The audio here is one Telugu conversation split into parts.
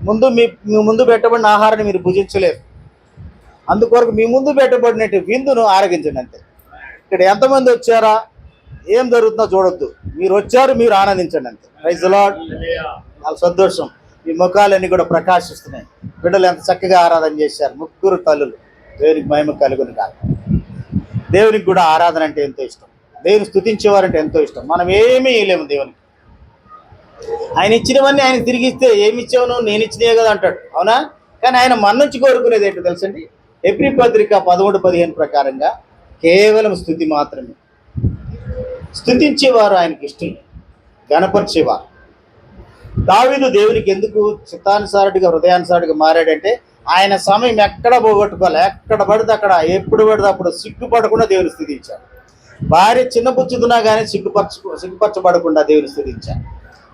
మీ ముందు పెట్టబడిన ఆహారాన్ని మీరు భుజించలేరు. అందుకొరకు మీ ముందు పెట్టబడినట్టు విందును ఆరగించండి అంతే. ఇక్కడ ఎంతమంది వచ్చారా, ఏం జరుగుతుందో చూడొద్దు. మీరు వచ్చారు, మీరు ఆనందించండి అంతే. Praise the Lord. చాలా సంతోషం. మీ ముఖాలన్నీ కూడా ప్రకాశిస్తున్నాయి. బిడ్డలు ఎంత చక్కగా ఆరాధన చేశారు. ముగ్గురు తల్లులు. దేవునికి మహిమ కలుగును కాక. దేవునికి కూడా ఆరాధన అంటే ఎంతో ఇష్టం. దేవుని స్తుతించేవారంటే ఎంతో ఇష్టం. మనం ఏమీ వేయలేము దేవునికి. ఆయన ఇచ్చినవన్నీ ఆయన తిరిగి ఇస్తే ఏమి ఇచ్చావును, నేను ఇచ్చినే కదా అంటాడు, అవునా? కానీ ఆయన మన నుంచి కోరుకునేది ఏంటో తెలుసండి? హెబ్రీ పత్రిక 13:15 ప్రకారంగా కేవలం స్తుతి మాత్రమే. స్తుతించేవారు ఆయనకి ఇష్టం, గణపరిచేవారు. దావీదు దేవునికి ఎందుకు చిత్తానుసారుడిగా హృదయానుసారుడిగా మారాడంటే ఆయన సమయం ఎక్కడ పోగొట్టుకోవాలి. ఎక్కడ పడితే అక్కడ, ఎప్పుడు పడితే అప్పుడు సిగ్గుపడకుండా దేవుని స్తుతించాడు. భార్య చిన్న పుచ్చుతున్నా కానీ సిగ్గుపరచబడకుండా దేవుని స్తుతించాడు.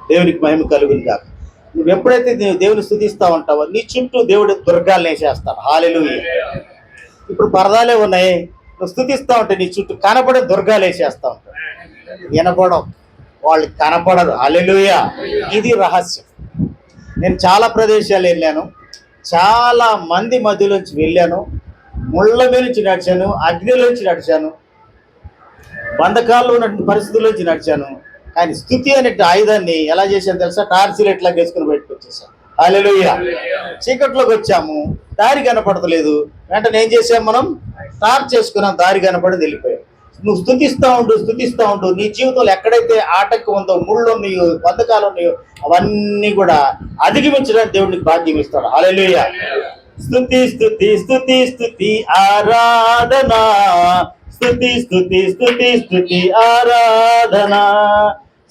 దేవునికి మహిమ కలుగును కాక. నువ్వు ఎప్పుడైతే దేవుని స్తుతిస్తూ ఉంటావో నీ చుట్టూ దేవుడి దుర్గాలు వేసేస్తాడు. హల్లెలూయా. ఇప్పుడు పరదాలే ఉన్నాయి, నువ్వు స్తుతిస్తూ ఉంటే నీ చుట్టూ కనపడే దుర్గాలు వేసేస్తూ ఉంటాడు. వినపడం, వాళ్ళు కనపడరు. హల్లెలూయా. ఇది రహస్యం. నేను చాలా ప్రదేశాలు వెళ్ళాను, చాలా మంది మధ్యలోంచి వెళ్ళాను, ముళ్ళ మీద నుంచి నడిచాను, అగ్నిలోంచి నడిచాను, బంధకాల్లో ఉన్నటువంటి పరిస్థితుల్లోంచి నడిచాను. కానీ స్తుతి అనే ఆయుధాన్ని ఎలా చేశాను తెలుసా? టార్చ్ లైట్ లాగా వేసుకుని బయటకు వచ్చేసాను. హల్లెలూయా. చీకట్లోకి వచ్చాము, దారి కనపడతలేదు. వెంటనే ఏం చేసాం? మనం టార్చ్ చేసుకున్నాం, దారి కనపడింది, వెళ్ళిపోయాం. నువ్వు స్తుతిస్తూ ఉండు. నీ జీవితంలో ఎక్కడైతే ఆటంకం ఉందో, ముళ్ళు ఉన్నాయో, బంధకాలు ఉన్నాయో, అవన్నీ కూడా అధిగమించడానికి దేవుడికి భాగ్యం ఇస్తాడు. హల్లెలూయా. స్తుతి స్తుతి స్తుతి స్తుతి ఆరాధన, స్తుతి స్తుతి స్తుతి స్తుతి ఆరాధన,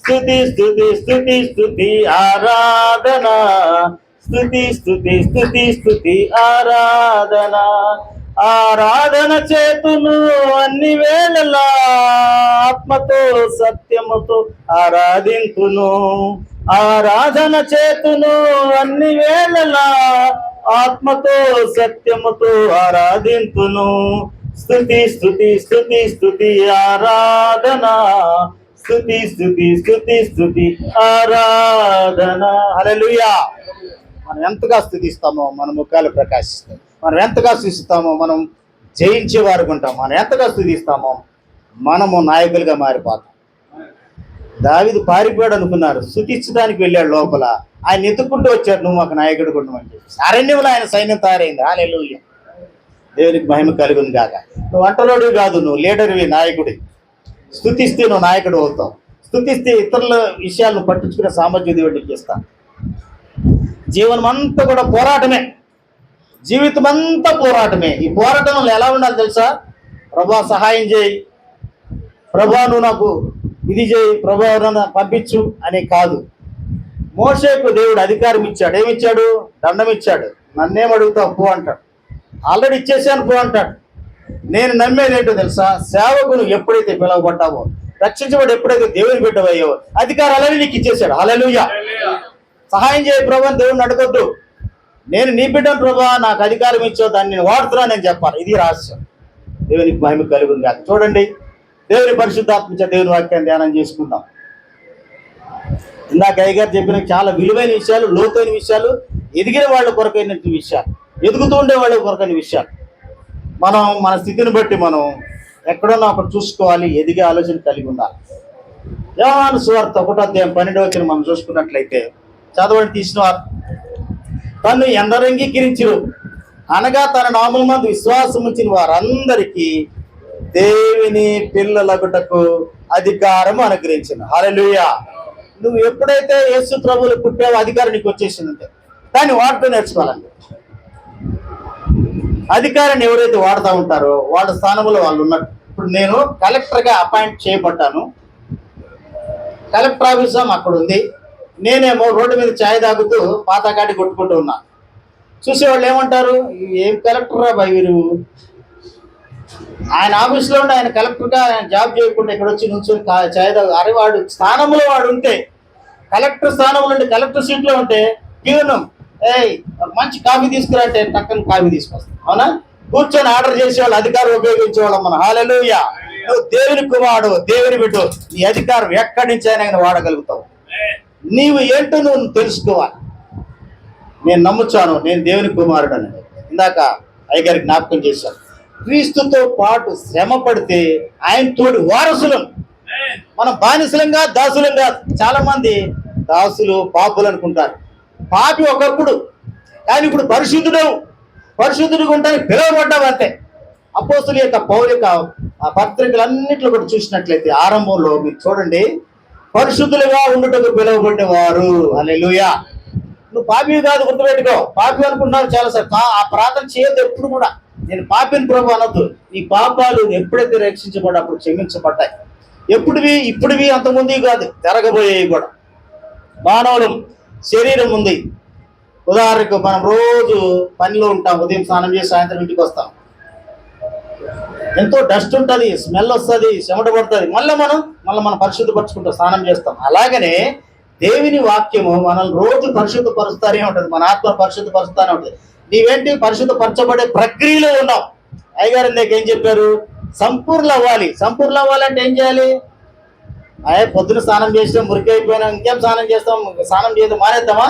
స్తుతి స్తుతి స్తుతి స్తుతి ఆరాధన, స్తుతి స్తుతి స్తుతి స్తుతి ఆరాధన. ఆరాధన చేతును అన్ని వేళలా ఆత్మతో సత్యముతో ఆరాధింతును. ఆరాధన చేతును అన్ని వేళలా ఆత్మతో సత్యముతో ఆరాధింతును. స్తుతి స్తుతి స్తుతి స్తుతి ఆరాధన, స్తుతి స్తుతి స్తుతి స్తుతి ఆరాధన. హల్లెలూయా. మనం ఎంతగా స్తుతిస్తామో మన ముఖాలు ప్రకాశిస్తాయి. మనం ఎంతగా స్తుతిస్తామో మనం జయించే వారికి ఉంటాం. మనం ఎంతగా స్తుతిస్తామో మనము నాయకులుగా మారిపోతాం. దావీదు పారిపోయాడు అనుకున్నారు, స్తుతించడానికి వెళ్ళాడు. లోపల ఆయన ఎత్తుక్కుంటూ వచ్చాడు, నువ్వు మాకు నాయకుడు ఉండమని చెప్పి. అరణ్యంలో ఆయన సైన్యం తయారైంది. హల్లెలూయా. దేవునికి మహిమ కలుగును గాక. నువ్వు అంటలోడివి కాదు, నువ్వు లీడర్వి, నాయకుడి. స్తుతిస్తే నువ్వు నాయకుడు అవుతావు. స్తుతిస్తే ఇతరుల విషయాలను పట్టించుకునే సామర్థ్యం దేవుడికి ఇస్తాను. జీవనం అంతా కూడా పోరాటమే, జీవితం అంతా పోరాటమే. ఈ పోరాటంలో ఎలా ఉండాలి తెలుసా? ప్రభా సహాయం చేయి, ప్రభా నువ్వు నాకు ఇది చేయి, ప్రభా నన్ను పంపించు అని కాదు. మోషేకు దేవుడు అధికారం ఇచ్చాడు. ఏమిచ్చాడు? దండం ఇచ్చాడు. నన్నేం అడుగుతావు, పో అంటాడు. ఆల్రెడీ ఇచ్చేసాను, పో అంటాడు. నేను నమ్మేది ఏంటో తెలుసా? సేవకును ఎప్పుడైతే పిలవబడ్డావో, రక్షించబడి ఎప్పుడైతే దేవుని బిడ్డవయ్యో, అధికారాలని నీకు ఇచ్చేసాడు. హల్లెలూయా. సహాయం చేయ ప్రభా అని దేవుడిని అడగొద్దు. నేను నీ బిడ్డను ప్రభా, నాకు అధికారం ఇచ్చావు, దాన్ని నేను వాడుతున్నానని చెప్పాలి. ఇది రహస్యం. దేవునికి మహిమ కలుగును గాక. చూడండి, దేవుని పరిశుద్ధాత్మ దేవుని వాక్యాన్ని ధ్యానం చేసుకుందాం. ఇందాక అయ్యగారు చెప్పిన చాలా విలువైన విషయాలు, లోతైన విషయాలు, ఎదిగిన వాళ్ళ కొరకైన విషయాలు, ఎదుగుతూ ఉండే వాళ్ళ కొరకైన విషయాలు. మనం మన స్థితిని బట్టి మనం ఎక్కడున్నా అక్కడ చూసుకోవాలి, ఎదిగే ఆలోచన కలిగి ఉండాలి. యోహాను సువార్త 1:12 మనం చూసుకున్నట్లయితే, చదవండి తీసిన వారు. తను ఎందరు అంగీకరించును అనగా తన నామముల మందు విశ్వాసం ఉంచిన వారందరికీ దేవుని పిల్లలగుటకు అధికారం అనుగ్రహించిన. హల్లెలూయా. నువ్వు ఎప్పుడైతే యేసు ప్రభువులు పుట్టావో అధికారం నీకు వచ్చేసిందంటే దాన్ని వాడుతూ నేర్చుకోవాలండి. అధికారాన్ని ఎవరైతే వాడుతూ ఉంటారో వాళ్ళ స్థానంలో వాళ్ళు ఉన్నారు. ఇప్పుడు నేను కలెక్టర్గా అపాయింట్ చేయబడ్డాను. కలెక్టర్ ఆఫీస్ అక్కడ ఉంది. నేనేమో రోడ్డు మీద ఛాయ్ తాగుతూ పాతకాటి కొట్టుకుంటూ ఉన్నా. చూసేవాళ్ళు ఏమంటారు, ఏం కలెక్టర్ రా బాయ్ వీరు, ఆయన ఆఫీస్లో ఉండి ఆయన కలెక్టర్గా ఆయన జాబ్ చేయకుండా ఇక్కడ వచ్చి నుంచొని ఛాయ్ తాగు. అరే వాడు స్థానంలో వాడు ఉంటే, కలెక్టర్ స్థానంలో ఉండి కలెక్టర్ సీట్లో ఉంటే ప్యూను మంచి కాఫీ తీసుకురా అంటే టక్కన కాఫీ తీసుకొస్తాం. అవునా? కూర్చొని ఆర్డర్ చేసేవాళ్ళు, అధికారం ఉపయోగించేవాళ్ళం మనం. హల్లెలూయా. నువ్వు దేవుని కుమారుడు, దేవుని బిడ్డ, నీ అధికారం ఎక్కడి నుంచి అయినా వాడగలుగుతావు. నీవు ఏంటో నువ్వు తెలుసుకోవాలి. నేను నమ్ముచాను నేను దేవుని కుమారుడు అని ఇందాక అయ్యగారికి జ్ఞాపకం చేశాను. క్రీస్తుతో పాటు శ్రమ పడితే ఆయన తోటి వారసులం. మనం బానిసలంగా దాసులంగా. చాలా మంది దాసులు పాపులు అనుకుంటారు. పాపి ఒకప్పుడు, కానీ ఇప్పుడు పరిశుద్ధుడిగా ఉంటానికి పిలువబడ్డావు అంతే. అపోస్తుల యొక్క పౌలిక పత్రికలన్నింటిలో కూడా చూసినట్లయితే ఆరంభంలో మీరు చూడండి, పరిశుద్ధులుగా ఉండుటకు పిలువబడ్డవారు. హల్లెలూయా. నువ్వు పాపి కాదు, గుర్తుపెట్టుకో. పాపి అనుకుంటున్నావు చాలాసార్లు. ఆ ప్రార్థన చేయొద్దు ఎప్పుడు కూడా. నేను పాపిని ప్రభు అనొద్దు. నీ పాపాలు ఎప్పుడైతే రక్షించబడ్డప్పుడు క్షమించబడ్డాయి. ఇప్పుడువి అంతకుముందు కాదు, జరగబోయేవి కూడా. మానవులు శరీరం ఉంది. ఉదాహరణకు మనం రోజు పనిలో ఉంటాం, ఉదయం స్నానం చేసి సాయంత్రం ఇంటికి వస్తాం. ఎంతో డస్ట్ ఉంటుంది, స్మెల్ వస్తుంది, చెమట పడుతుంది. మళ్ళీ మనం పరిశుద్ధపరచుకుంటాం, స్నానం చేస్తాం. అలాగనే దేవుని వాక్యము మనల్ని రోజు పరిశుద్ధపరుస్తానే ఉంటుంది, మన ఆత్మ పరిశుద్ధపరుస్తానే ఉంటుంది. నీవేంటి పరిశుద్ధపరచబడే ప్రక్రియలో ఉన్నావు. అయ్యగారు ఇందాక ఏం చెప్పారు? సంపూర్ణ అవ్వాలంటే ఏం చేయాలి? పొద్దున స్నానం చేసినా మురికి అయిపోయినా ఇంకేం స్నానం చేస్తాం? స్నానం చేయడం మానేద్దామా?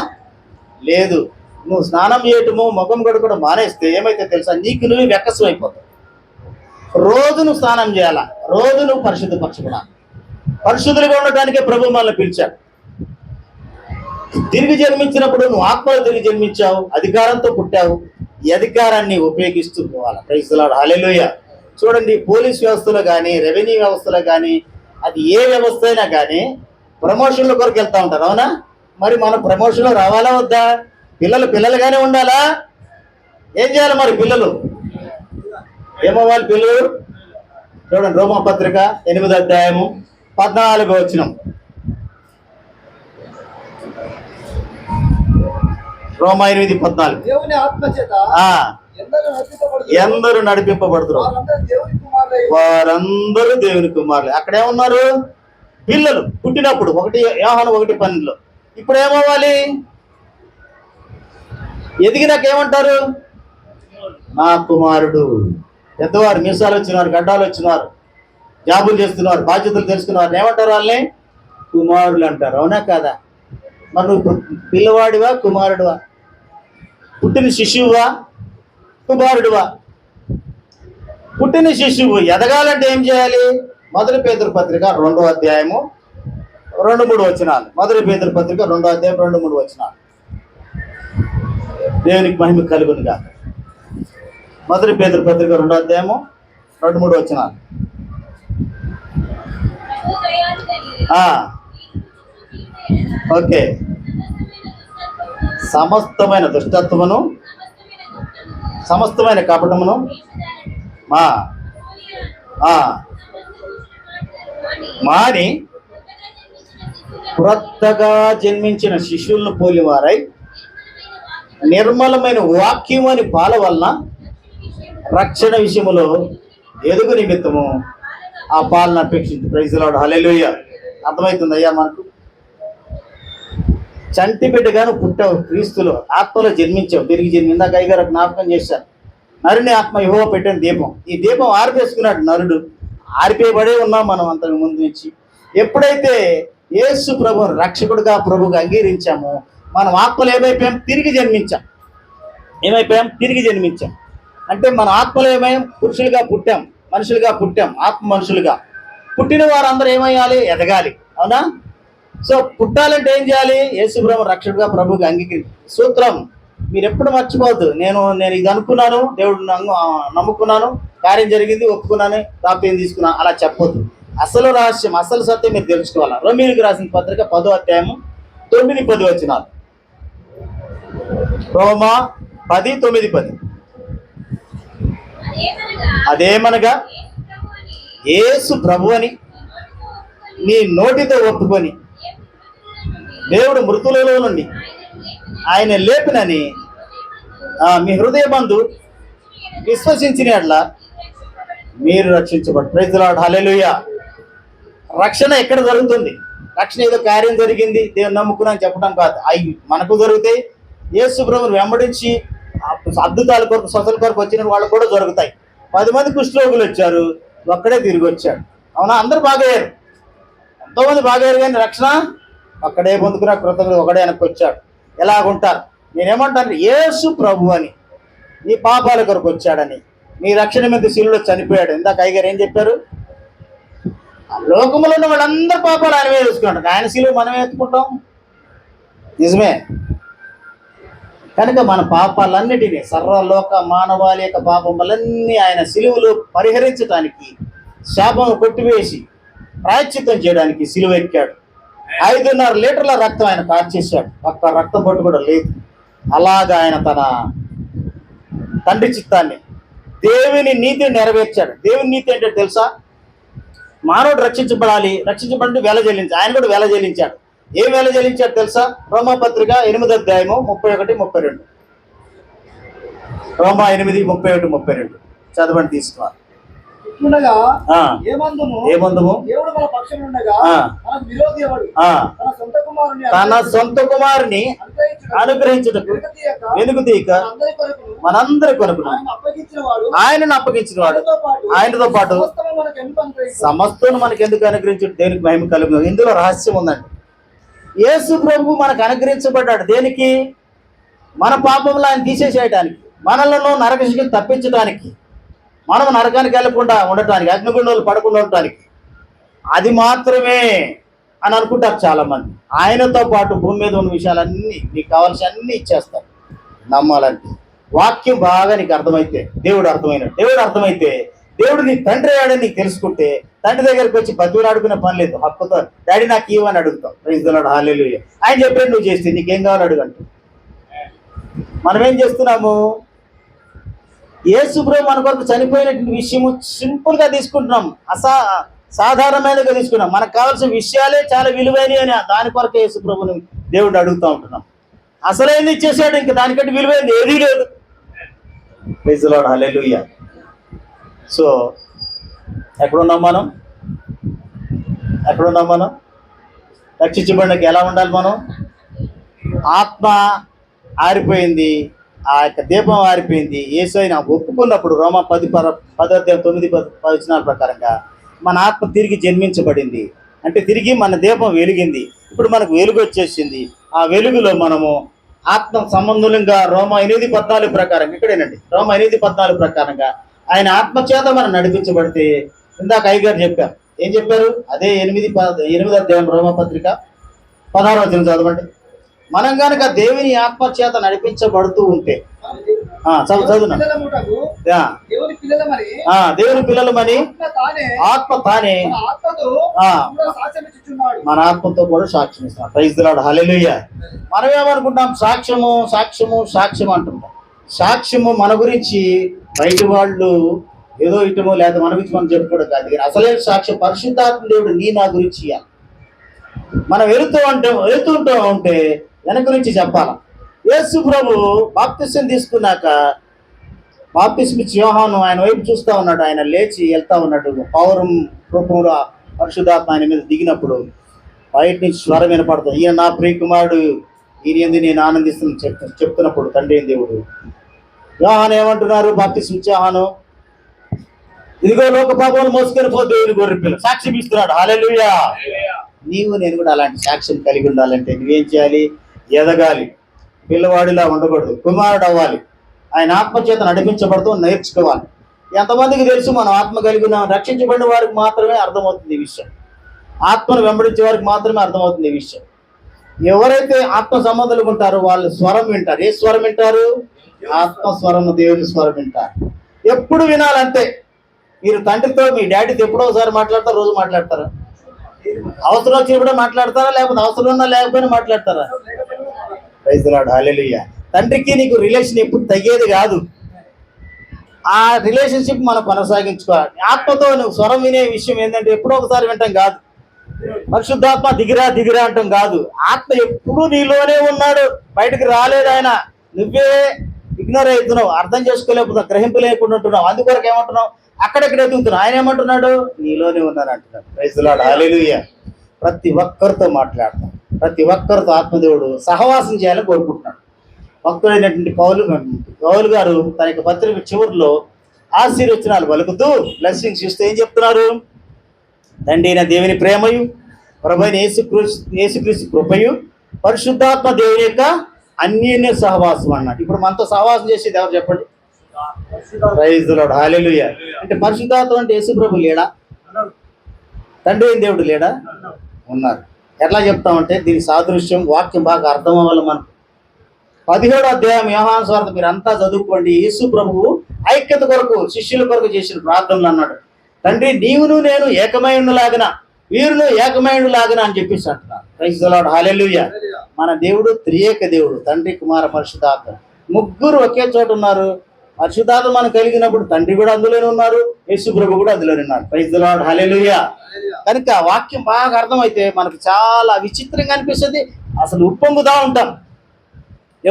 లేదు. నువ్వు స్నానం చేయటము ముఖం కడుక్కోవడం మానేస్తే ఏమైతే తెలుసా? నీకు నువ్వు వెక్కసం అయిపోతావు. రోజు నువ్వు స్నానం చేయాలా, రోజు నువ్వు పరిశుద్ధపరచుకున్నా. పరిశుద్ధులుగా ఉండటానికే ప్రభు మనల్ని పిలిచాడు. తిరిగి జన్మించినప్పుడు నువ్వు ఆత్మలో తిరిగి జన్మించావు, అధికారంతో పుట్టావు. ఈ అధికారాన్ని ఉపయోగిస్తూ పోవాలి. Praise the lord. హల్లెలూయా. చూడండి, పోలీస్ వ్యవస్థలో కానీ, రెవెన్యూ వ్యవస్థలో కానీ, అది ఏ వ్యవస్థ అయినా కానీ ప్రమోషన్ల కొరకు వెళ్తూ ఉంటారు, అవునా? మరి మన ప్రమోషన్లో రావాలా వద్దా? పిల్లలుగానే ఉండాలా? ఏం చేయాలి మరి పిల్లలు? ఏమవ్వాలి పిల్లలు? చూడండి, రోమపత్రిక 8వ అధ్యాయము 14వ వచనం. రోమా 8:14. దేవుని ఆత్మ చేత ఎందరూ నడిపింపబడుతున్నారు వారందరూ దేవుని కుమారులు. అక్కడేమన్నారు? పిల్లలు పుట్టినప్పుడు 1 యోహాను 1:12. ఇప్పుడు ఏమవ్వాలి? ఎదిగినాక ఏమంటారు? నా కుమారుడు. పెద్దవారు, మీసాలు వచ్చినారు, గడ్డాలు వచ్చినారు, జాబులు చేస్తున్నారు, బాధ్యతలు తెలుసుకున్నారు, ఏమంటారు? వాళ్ళని కుమారులు అంటారు. అవునా కాదా? మరి నువ్వు పిల్లవాడివా కుమారుడువా? పుట్టిన శిశువువా కుమారుడువా? పుట్టిన శిశువు ఎదగాలంటే ఏం చేయాలి? 1 పేతురు పత్రిక 2వ అధ్యాయము 2-3 వచనాలు. 1 పేతురు పత్రిక 2వ అధ్యాయం 2-3 వచనాలు. దేవునికి మహిమ కలుగునుగా. 1 పేతురు పత్రిక 2వ అధ్యాయము 2-3 వచనాలు. ఓకే. సమస్తమైన దుష్టత్వమును, సమస్తమైన కపటమును మాని క్రొత్తగా జన్మించిన శిశువులను పోలివారై నిర్మలమైన వాక్యం అని పాల వలన రక్షణ విషయములో ఎదుగు నిమిత్తము ఆ పాలన అపేక్షించు. Praise the lord. హల్లెలూయా. అర్థమవుతుందయ్యా మనకు? చంటి బిడ్డగాను పుట్టావు, క్రీస్తులో ఆత్మలో జన్మించావు, తిరిగి ఇందాక అయ్యగారు జ్ఞాపకం చేశారు. నరుని ఆత్మ యెహోవా పెట్టిన దీపం. ఈ దీపం ఆరిపేసుకున్నాడు నరుడు. ఆరిపోయబడే ఉన్నాం మనం అంతకు ముందు నుంచి. ఎప్పుడైతే యేసు ప్రభు రక్షకుడుగా ప్రభుగా అంగీకరించామో మనం ఆత్మలో ఏమైపోయాం? తిరిగి జన్మించాం. అంటే మన ఆత్మలో ఏమయ్యాం? పురుషులుగా పుట్టాం, మనుషులుగా పుట్టాం, ఆత్మ మనుషులుగా పుట్టిన వారందరూ ఏమయ్యాలి? ఎదగాలి. అవునా? సో పుట్టాలంటే ఏం చేయాలి? యేసు ప్రభు రక్షకుడుగా ప్రభుగా సూత్రం మీరు ఎప్పుడు మర్చిపోవద్దు. నేను ఇది అనుకున్నాను, దేవుడు నమ్ముకున్నాను, కార్యం జరిగింది, ఒప్పుకున్నాను, ప్రాప్యం తీసుకున్నాను, అలా చెప్పొద్దు. అసలు రహస్యం, అసలు సత్యం మీరు తెలుసుకోవాలి. రోమీయులకు రాసిన పత్రిక 10వ అధ్యాయము 9-10 వచనాలు. రోమా 10:9-10. అదేమనగా యేసు ప్రభు అని నీ నోటితో ఒప్పుకొని దేవుడు మృతులలో నుండి ఆయన లేపినని మీ హృదయమందు విశ్వసించిన యెడల మీరు రక్షించబడు. Praise the lord. హల్లెలూయా. రక్షణ ఎక్కడ జరుగుతుంది? రక్షణ ఏదో కార్యం జరిగింది, దేవుని నమ్ముకున్నా అని చెప్పడం కాదు. అవి మనకు జరుగుతాయి. యేసు ప్రభువుని వెంబడించి అద్భుతాల కొరకు, స్వస్థల కొరకు వచ్చిన వాళ్ళు కూడా జరుగుతాయి. 10 మంది కుష్ఠరోగులు వచ్చారు, ఒక్కడే తిరిగి వచ్చాడు. అవునా? అందరూ బాగయ్యారు, ఎంతోమంది బాగయ్యారు, కానీ రక్షణ ఒక్కడే పొందుకున్న కృతజ్ఞత ఒకడే వెనక్కి వచ్చాడు. ఎలాగుంటారు? నేనేమంటాను, యేసు ప్రభు అని, నీ పాపాల కొరకు వచ్చాడని, నీ రక్షణ మీద శిలువలో చనిపోయాడు. ఇందాక అయ్యగారు ఏం చెప్పారు? లోకంలో ఉన్న వాళ్ళందరూ పాపాలు ఆయన మీద వేసుకుంటారు, ఆయన శిలువ మనమే ఎత్తుకుంటాం. నిజమే. కనుక మన పాపాలన్నిటినీ, సర్వలోక మానవాళి యొక్క పాపములన్నీ ఆయన శిలువలో పరిహరించడానికి, శాపం కొట్టివేసి ప్రాయశ్చిత్తం చేయడానికి శిలువ ఎక్కాడు. 5.5 లీటర్ల రక్తం ఆయన కార్చేశాడు, ఒక్క రక్తం బొట్టు కూడా లేదు. అలాగా ఆయన తన తండ్రి చిత్తాన్ని, దేవుని నీతిని నెరవేర్చాడు. దేవుని నీతి ఏంటో తెలుసా? మానవుడు రక్షించబడాలి, రక్షించబడి వెల చెల్లించాడు. ఆయన కూడా వెల చెల్లించాడు. ఏం వెల చెల్లించాడు తెలుసా? రోమాపత్రిక 8వ అధ్యాయము 31, 32. రోమా 8, 31, 32 చదవండి, తీసుకోవాలి. ఏమందుము దేవుడు మన పక్షం ఉండగా మనకు విరోధి ఎవడు? తన సొంత కుమారుని అనుగ్రహించుటకు వెనుక తీయక మనందరి కొరకు ఆయనను అప్పగించిన వాడు, ఆయనతో పాటు సమస్తను మనకు ఎందుకు అనుగ్రహించుడు? దేనికి మహిమ కలుగు. ఇందులో రహస్యం ఉందండి. యేసు ప్రభు మనకు అనుగ్రహించబడ్డాడు దేనికి? మన పాపంలో ఆయన తీసేసేయడానికి, మనలను నరకశిక్షను తప్పించడానికి, మనం నరకానికి వెళ్ళకుండా ఉండటానికి, అగ్నిగుండంలో పడకుండా ఉండటానికి. అది మాత్రమే అని అనుకుంటారు చాలామంది. ఆయనతో పాటు భూమి మీద ఉన్న విషయాలన్నీ, నీకు కావాల్సిన అన్నీ ఇచ్చేస్తారు నమ్మాలంటే. వాక్యం బాగా నీకు అర్థమైతే, దేవుడు అర్థమైతే, దేవుడు నీ తండ్రి అయ్యాడని నీకు తెలుసుకుంటే, తండ్రి దగ్గరికి వచ్చి బతుకులు ఆడుకునే పని లేదు. హక్కుతో డాడీ నాకు ఇవ్వని అడుగుతాం. ప్రైజ్ ది లార్డ్, హల్లెలూయా. ఆయన చెప్పాడు నువ్వు చేస్తే నీకేం కావాలి అడుగంటు. మనం ఏం చేస్తున్నాము? యేసు ప్రభు మన కొరకు చనిపోయినటువంటి విషయము సింపుల్గా తీసుకుంటున్నాం, సాధారణమైనగా తీసుకున్నాం. మనకు కావాల్సిన విషయాలే చాలా విలువైనవి అని దాని కొరకు యేసు ప్రభుని దేవుడు అడుగుతూ ఉంటున్నాం. అసలైంది ఇచ్చేసాడు, ఇంకా దానికంటే విలువైంది ఏదీ లేదు. Praise the lord, hallelujah. So ఎక్కడున్నాం మనం? రక్షించబడినకి ఎలా ఉండాలి మనం? ఆత్మ ఆరిపోయింది, ఆ యొక్క దీపం ఆరిపోయింది. యేసయ్యను ఒప్పుకున్నప్పుడు రోమా 10:9-10 ప్రకారంగా మన ఆత్మ తిరిగి జన్మించబడింది. అంటే తిరిగి మన దీపం వెలిగింది. ఇప్పుడు మనకు వెలుగు వచ్చేసింది. ఆ వెలుగులో మనము ఆత్మ సంబంధులంగా రోమా 8:14 ప్రకారంగా, ఇక్కడేనండి, రోమా 8:14 ప్రకారంగా ఆయన ఆత్మచేత మనం నడిపించబడితే, ఇందాక అయ్యగారు చెప్పారు. ఏం చెప్పారు? అదే 8వ అధ్యాయం రోమా పత్రిక 16వ వచనం చదవండి. మనం కనుక దేవుని ఆత్మచేత నడిపించబడుతూ ఉంటే, చదువునా, దేవుని పిల్లలమని ఆత్మ తానే మన ఆత్మతో కూడా సాక్ష్యం ఇస్తున్నాడు. ప్రైజ్ ది లార్డ్, హల్లెలూయా. మనం ఏమనుకుంటాం? సాక్ష్యం అంటుంటాం. సాక్ష్యము మన గురించి బయట వాళ్ళు ఏదో ఇటమో లేదా మన గురించి మనం చెప్పుకోవడం కాదు. అసలే సాక్ష్యం పరిశుద్ధాత్మ దేవుడు నా గురించి ఇవ్వాలి. మనం వెళుతుంటూ ఉంటే వెనక నుంచి చెప్పాలా. యేసు ప్రభు బాప్తిసం తీసుకున్నాక, బాప్తిసం ఇచ్చి యోహాను ఆయన వైపు చూస్తూ ఉన్నాడు. ఆయన లేచి వెళ్తా ఉన్నాడు. పౌరం రూపంలో పరిశుద్ధాత్మ ఆయన మీద దిగినప్పుడు బయట నుంచి స్వరం వినపడుతుంది, ఈయన నా ప్రియ కుమారుడు, ఈయన ఎందు నేను ఆనందిస్తున్నాను చెప్తున్నప్పుడు తండ్రి అయిన దేవుడు. యోహాను ఏమంటున్నారు? బాప్తిసం ఇచ్చి యోహాను, ఇదిగో లోక పాపములు మోసుకొని పో దేవుని గొర్రె పిల్ల, సాక్ష్యం ఇస్తున్నాడు. హల్లెలూయా. నీవు నేను కూడా అలాంటి సాక్ష్యం కలిగి ఉండాలంటే నువ్వేం చేయాలి? ఎదగాలి. పిల్లవాడిలా ఉండకూడదు, కుమారుడు అవ్వాలి. ఆయన ఆత్మచేత నడిపించబడుతూ నేర్చుకోవాలి. ఎంతమందికి తెలుసు మనం ఆత్మ కలిగి ఉన్నాం? రక్షించబడిన వారికి మాత్రమే అర్థమవుతుంది ఈ విషయం. ఆత్మను వెంబడించే వారికి మాత్రమే అర్థమవుతుంది ఈ విషయం. ఎవరైతే ఆత్మ సంబంధాలు ఉంటారో వాళ్ళు స్వరం వింటారు. ఏ స్వరం వింటారు? ఆత్మ స్వరము, దేవుని స్వరం వింటారు. ఎప్పుడు వినాలంతే. మీరు తండ్రితో, మీ డాడీతో ఎప్పుడో ఒకసారి మాట్లాడతారు, రోజు మాట్లాడతారా? అవసరం వచ్చినప్పుడే మాట్లాడతారా, లేకపోతే అవసరం ఉన్నా లేకపోయినా మాట్లాడతారా? ప్రైజ్ ది లార్డ్, హల్లెలూయా. తండ్రికి నీకు రిలేషన్ ఎప్పుడు తగ్గేది కాదు. ఆ రిలేషన్షిప్ మనం కొనసాగించుకోవాలి. ఆత్మతో నువ్వు స్వరం వినే విషయం ఏంటంటే ఎప్పుడో ఒకసారి వింటాం కాదు. పరిశుద్ధాత్మ దిగిరా అంటాం కాదు. ఆత్మ ఎప్పుడూ నీలోనే ఉన్నాడు, బయటకు రాలేదు ఆయన. నువ్వే ఇగ్నోర్ అవుతున్నావు, అర్థం చేసుకోలేకపోతున్నావు, గ్రహింపలేకుండా ఉంటున్నావు. అందుకొరకు ఏమంటున్నావు? అక్కడెక్కడ ఎదుగుతున్నావు. ఆయన ఏమంటున్నాడు? నీలోనే ఉన్నాను అంటున్నాడు. ప్రైజ్ ది లార్డ్, హల్లెలూయా. ప్రతి ఒక్కరితో మాట్లాడతాం, ప్రతి ఒక్కరితో ఆత్మదేవుడు సహవాసం చేయాలని కోరుకుంటున్నాడు. భక్తుడైనటువంటి పౌలు గారు తన యొక్క పత్రిక చివరిలో ఆశీర్వచనాలు పలుకుతూ బ్లెస్సింగ్స్ ఇస్తూ ఏం చెప్తున్నారు? తండ్రి అయిన దేవుని ప్రేమయు, ప్రభువైన యేసుక్రీస్తు కృపయు, పరిశుద్ధాత్మ దేవుని యొక్క అన్యోన్య సహవాసం అన్నాడు. ఇప్పుడు మనతో సహవాసం చేసేది ఎవరు చెప్పండి? ప్రైజ్ ది లార్డ్, హల్లెలూయా. అంటే పరిశుద్ధాత్మ అంటే యేసు ప్రభు లేడా? తండ్రి అయిన దేవుడు లేడా? ఉన్నారు. ఎట్లా చెప్తామంటే దీని సాదృశ్యం వాక్యం బాగా అర్థం అవ్వాలి మనకు. 17వ అధ్యాయం యోహాను సువార్త మీరు అంతా చదువుకోండి. యేసు ప్రభువు ఐక్యత కొరకు శిష్యుల కొరకు చేసిన ప్రార్థనలు అన్నాడు, తండ్రి నీవును నేను ఏకమైండులాగన వీరును ఏకమైండులాగన అని చెప్పేసి అంటున్నారు. ప్రైజ్ ది లార్డ్, హల్లెలూయా. మన దేవుడు త్రియేక దేవుడు, తండ్రి కుమార పరిశుద్ధాత్మ ముగ్గురు ఒకే చోట ఉన్నారు. పరిశుద్ధాత్మ మనం కలిగినప్పుడు తండ్రి కూడా అందులోనే ఉన్నారు, యేసు ప్రభు కూడా అందులోనే ఉన్నారు. Praise the lord, hallelujah. కనుక వాక్యం బాగా అర్థమైతే మనకు చాలా విచిత్రంగా అనిపిస్తుంది. అసలు ఉప్పొంగుతా ఉంటాం.